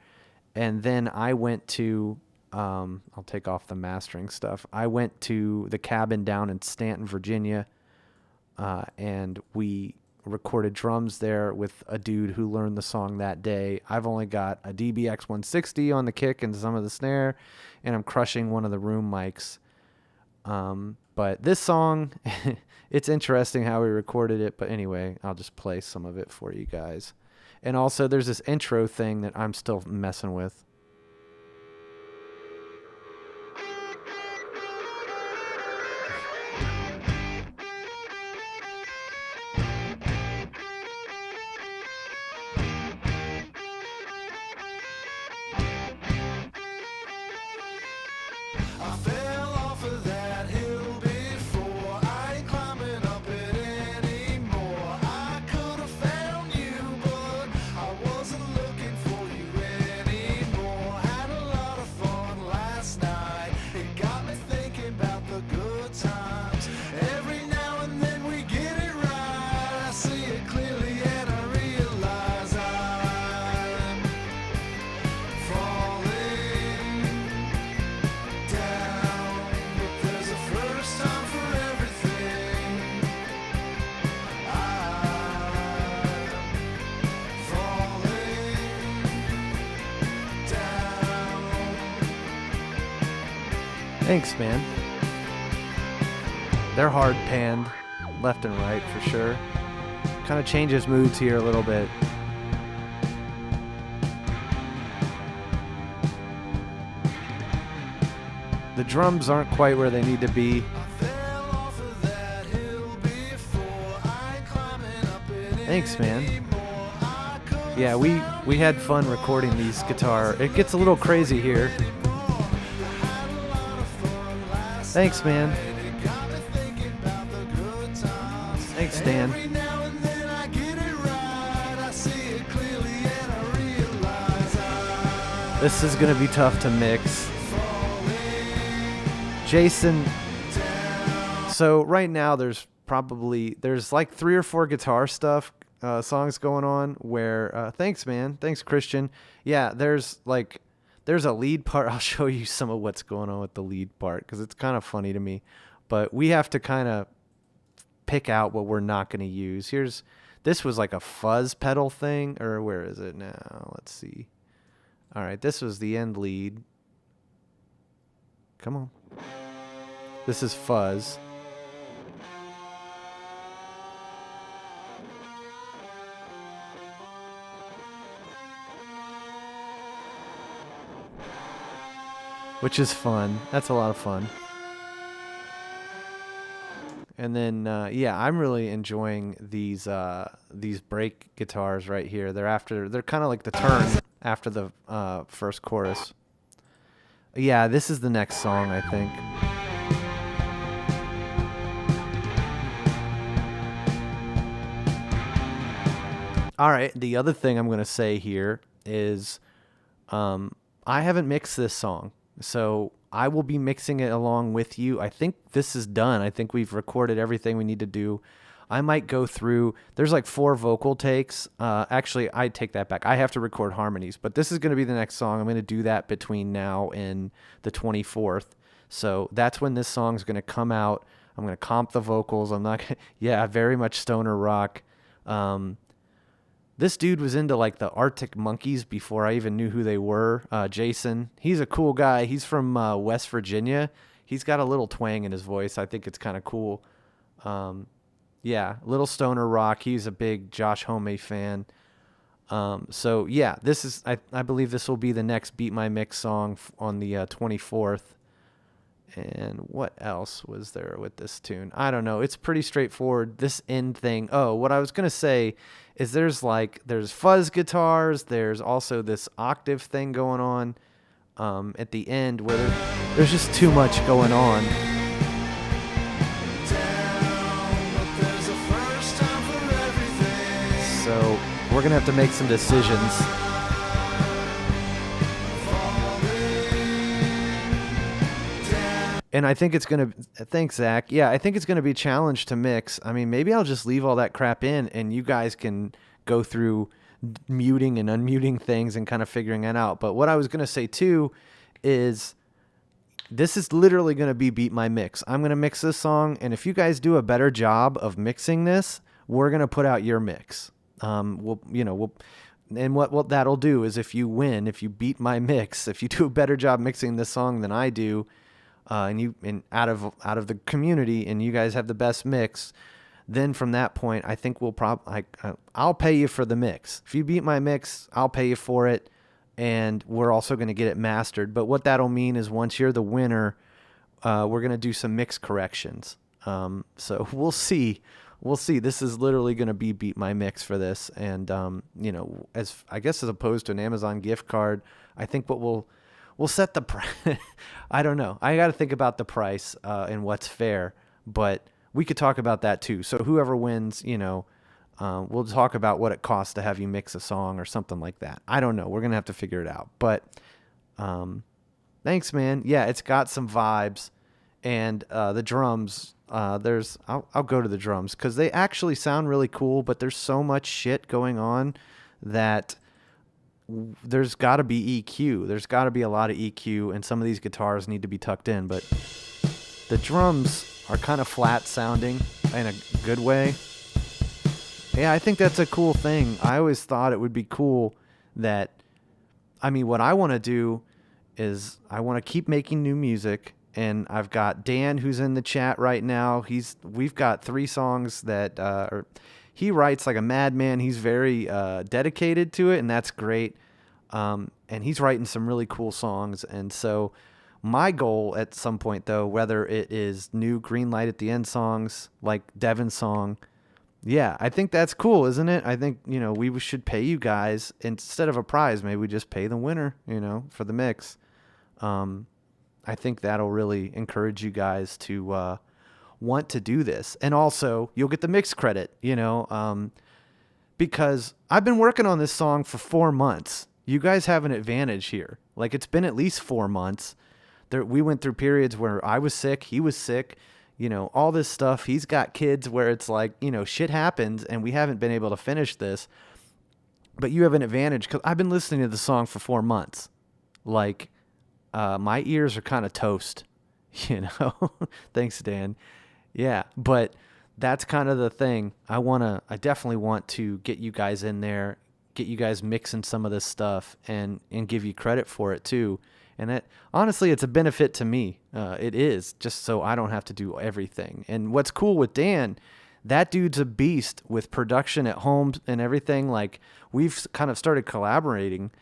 And then I went to, I'll take off the mastering stuff. I went to the cabin down in Stanton, Virginia. And we recorded drums there with a dude who learned the song that day. I've only got a DBX 160 on the kick and some of the snare, and I'm crushing one of the room mics. But this song, it's interesting how we recorded it. But anyway, I'll just play some of it for you guys. And also, there's this intro thing that I'm still messing with. I fell off of that hill before. I ain't climbing up it anymore. I could have found you, but I wasn't looking for you anymore. Had a lot of fun last night. It got me thinking about the good times. Every now and then we get it right. I see it clearly and I realize I'm falling down, but there's a first time for everything. I'm falling down. Thanks, man. They're hard panned left and right for sure. Kind of changes moods here a little bit. The drums aren't quite where they need to be. I fell off of that hill before. I ain't climbing up it Thanks, man. anymore. I could Yeah, we had fun recording these guitar. It gets a little crazy here. Thanks, man. It got me thinking about the good times. Thanks, Dan. Every now and then I get it right. I see it clearly and I realize I'm This is gonna be tough to mix. Jason. So right now there's like 3 or 4 guitar stuff songs going on where thanks, man. Thanks, Christian. Yeah, there's a lead part. I'll show you some of what's going on with the lead part because it's kind of funny to me. But we have to kind of pick out what we're not going to use. This was like a fuzz pedal thing, or where is it now? Let's see. All right, this was the end lead. Come on. This is fuzz. which is fun. That's a lot of fun. And then, yeah, I'm really enjoying these break guitars right here. They're kind of like the turn after the first chorus. Yeah, this is the next song, I think. All right, the other thing I'm going to say here is I haven't mixed this song, so I will be mixing it along with you. I think this is done. I think we've recorded everything we need to do. I might go through, there's like 4 vocal takes. Actually, I take that back. I have to record harmonies, but this is going to be the next song. I'm going to do that between now and the 24th. So that's when this song's going to come out. I'm going to comp the vocals. I'm not gonna, yeah, very much stoner rock. This dude was into like the Arctic Monkeys before I even knew who they were. Jason, he's a cool guy. He's from West Virginia. He's got a little twang in his voice. I think it's kind of cool. Yeah, little stoner rock. He's a big Josh Homme fan. So yeah, this is I believe this will be the next Beat My Mix song on the 24th. And what else was there with this tune? I don't know. It's pretty straightforward. This end thing. Oh, what I was going to say is there's fuzz guitars. There's also this octave thing going on at the end where there's just too much going on. So we're going to have to make some decisions. And I think it's going to, thanks, Zach. Yeah, I think it's going to be a challenge to mix. I mean, maybe I'll just leave all that crap in and you guys can go through muting and unmuting things and kind of figuring that out. But what I was going to say too is this is literally going to be Beat My Mix. I'm going to mix this song. And if you guys do a better job of mixing this, we're going to put out your mix. And what that'll do is if you win, if you beat my mix, if you do a better job mixing this song than I do, and out of the community, and you guys have the best mix, then from that point, I think I'll pay you for the mix. If you beat my mix, I'll pay you for it, and we're also going to get it mastered. But what that'll mean is once you're the winner, we're going to do some mix corrections. So we'll see. This is literally going to be Beat My Mix for this, and as opposed to an Amazon gift card, I think what we'll set the price. I don't know. I got to think about the price and what's fair, but we could talk about that too. So whoever wins, we'll talk about what it costs to have you mix a song or something like that. I don't know. We're going to have to figure it out. But thanks, man. Yeah, it's got some vibes. And the drums, I'll go to the drums because they actually sound really cool, but there's so much shit going on that there's got to be EQ. There's got to be a lot of EQ, and some of these guitars need to be tucked in. But the drums are kind of flat sounding in a good way. Yeah, I think that's a cool thing. I always thought it would be cool that, what I want to do is I want to keep making new music. And I've got Dan, who's in the chat right now. We've got 3 songs that he writes like a madman. He's very dedicated to it, and that's great. And he's writing some really cool songs. And so my goal at some point, though, whether it is new Green Light at the End songs like Devin's song, yeah, I think that's cool, isn't it? I think, we should pay you guys instead of a prize. Maybe we just pay the winner, for the mix. I think that'll really encourage you guys to want to do this. And also, you'll get the mix credit, because I've been working on this song for 4 months. You guys have an advantage here. Like, it's been at least 4 months. We went through periods where I was sick, he was sick, all this stuff. He's got kids where it's like, shit happens, and we haven't been able to finish this. But you have an advantage because I've been listening to the song for 4 months. Like, my ears are kind of toast, Thanks, Dan. Yeah, but that's kind of the thing. I definitely want to get you guys in there, get you guys mixing some of this stuff, and give you credit for it too. And honestly, it's a benefit to me. It is, just so I don't have to do everything. And what's cool with Dan, that dude's a beast with production at home and everything. Like, we've kind of started collaborating.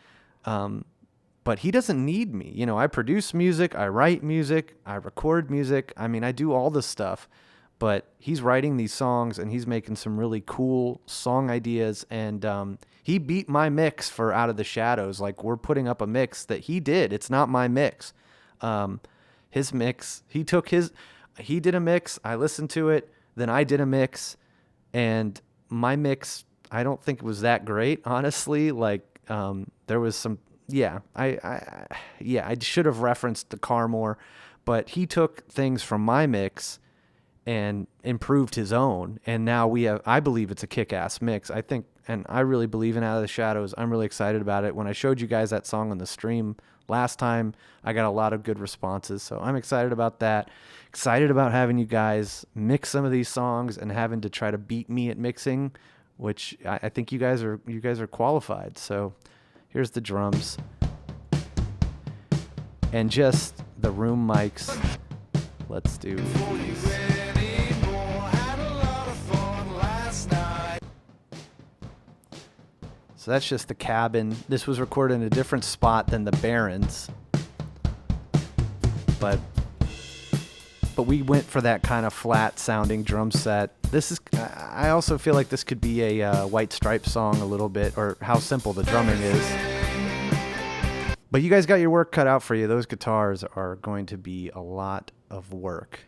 But but he doesn't need me. You know, I produce music, I write music, I record music. I mean, I do all this stuff, but he's writing these songs and he's making some really cool song ideas. And he beat my mix for Out of the Shadows. Like, we're putting up a mix that he did. It's not my mix. His mix, he did a mix. I listened to it. Then I did a mix, and my mix, I don't think it was that great, honestly. Like, there was some, I should have referenced the car more, but he took things from my mix and improved his own. And now I believe it's a kick-ass mix. I think, and I really believe in Out of the Shadows. I'm really excited about it. When I showed you guys that song on the stream last time, I got a lot of good responses. So I'm excited about that. Excited about having you guys mix some of these songs and having to try to beat me at mixing, which I think you guys are qualified. So here's the drums and just the room mics. Let's do these. So that's just the cabin. This was recorded in a different spot than the Barons, but we went for that kind of flat sounding drum set. I also feel like this could be a White Stripes song a little bit, or how simple the drumming is. But you guys got your work cut out for you. Those guitars are going to be a lot of work.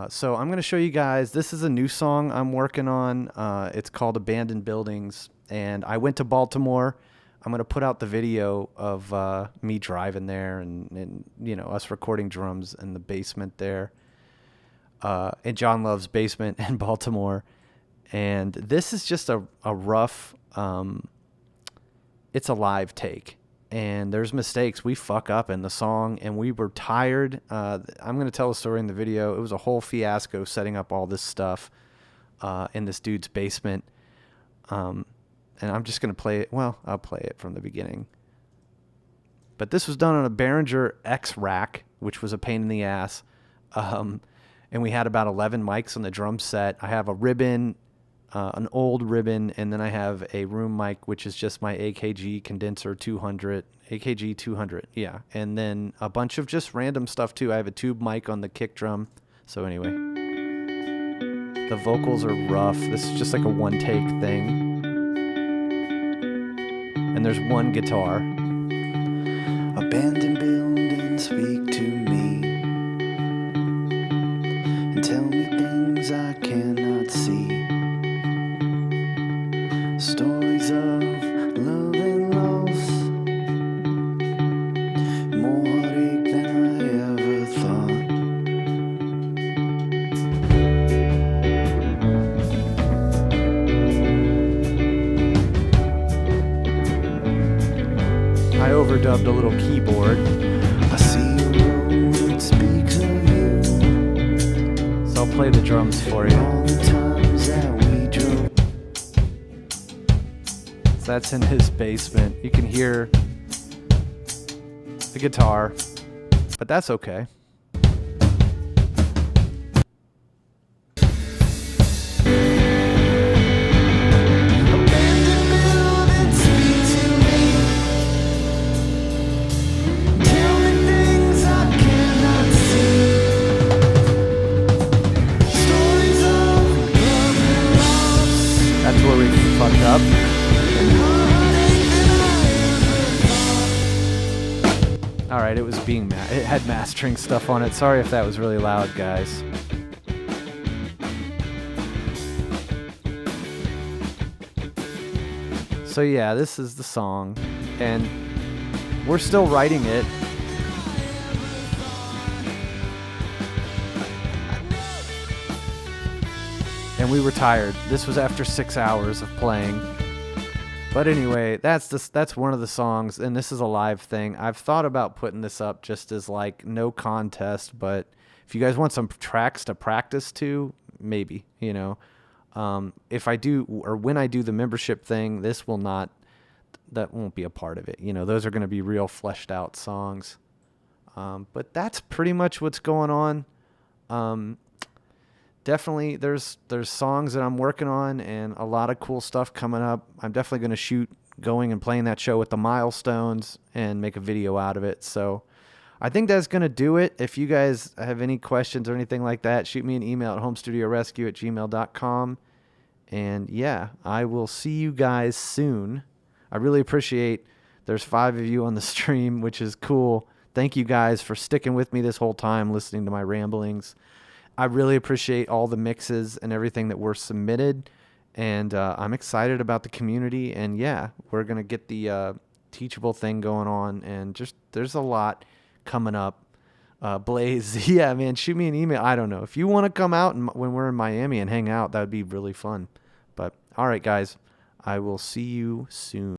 So I'm going to show you guys, this is a new song I'm working on. It's called Abandoned Buildings. And I went to Baltimore. I'm going to put out the video of me driving there and you know, us recording drums in the basement there. In John Love's basement in Baltimore. And this is just a rough, it's a live take. And there's mistakes. We fuck up in the song, and we were tired. I'm going to tell a story in the video. It was a whole fiasco setting up all this stuff in this dude's basement. And I'm just going to play it. Well, I'll play it from the beginning. But this was done on a Behringer X rack, which was a pain in the ass. And we had about 11 mics on the drum set. I have a ribbon, an old ribbon, and then I have a room mic, which is just my AKG condenser 200, AKG 200, yeah. And then a bunch of just random stuff too. I have a tube mic on the kick drum. So anyway, the vocals are rough. This is just like a one take thing. And there's one guitar. Abandoned buildings speak to me and tell me things I cannot see. Stories of love and loss, more heartache than I ever thought. I overdubbed a little keyboard. I see a road that speaks of you. So I'll play the drums for you. All the times that we drove. So that's in his basement. You can hear the guitar, but that's okay. Abandoned buildings speak to me. Tell me things I cannot see. Stories of love and loss. That's where we fucked up. All right, it was it had mastering stuff on it. Sorry if that was really loud, guys. So yeah, this is the song, and we're still writing it. And we were tired. This was after 6 hours of playing. But anyway, that's one of the songs, and this is a live thing. I've thought about putting this up just as like no contest, but if you guys want some tracks to practice to, maybe, you know. If I do, or when I do the membership thing, that won't be a part of it. You know, those are going to be real fleshed out songs. But that's pretty much what's going on. Definitely there's songs that I'm working on and a lot of cool stuff coming up. I'm definitely going to shoot going and playing that show with the milestones and make a video out of it. So I think that's going to do it. If you guys have any questions or anything like that, shoot me an email at homestudiorescue@gmail.com. And yeah, I will see you guys soon. I really appreciate there's 5 of you on the stream, which is cool. Thank you guys for sticking with me this whole time, listening to my ramblings. I really appreciate all the mixes and everything that were submitted. And I'm excited about the community. And yeah, we're going to get the Teachable thing going on. And just there's a lot coming up. Blaze, yeah, man, shoot me an email. I don't know. If you want to come out and when we're in Miami and hang out, that would be really fun. But all right, guys, I will see you soon.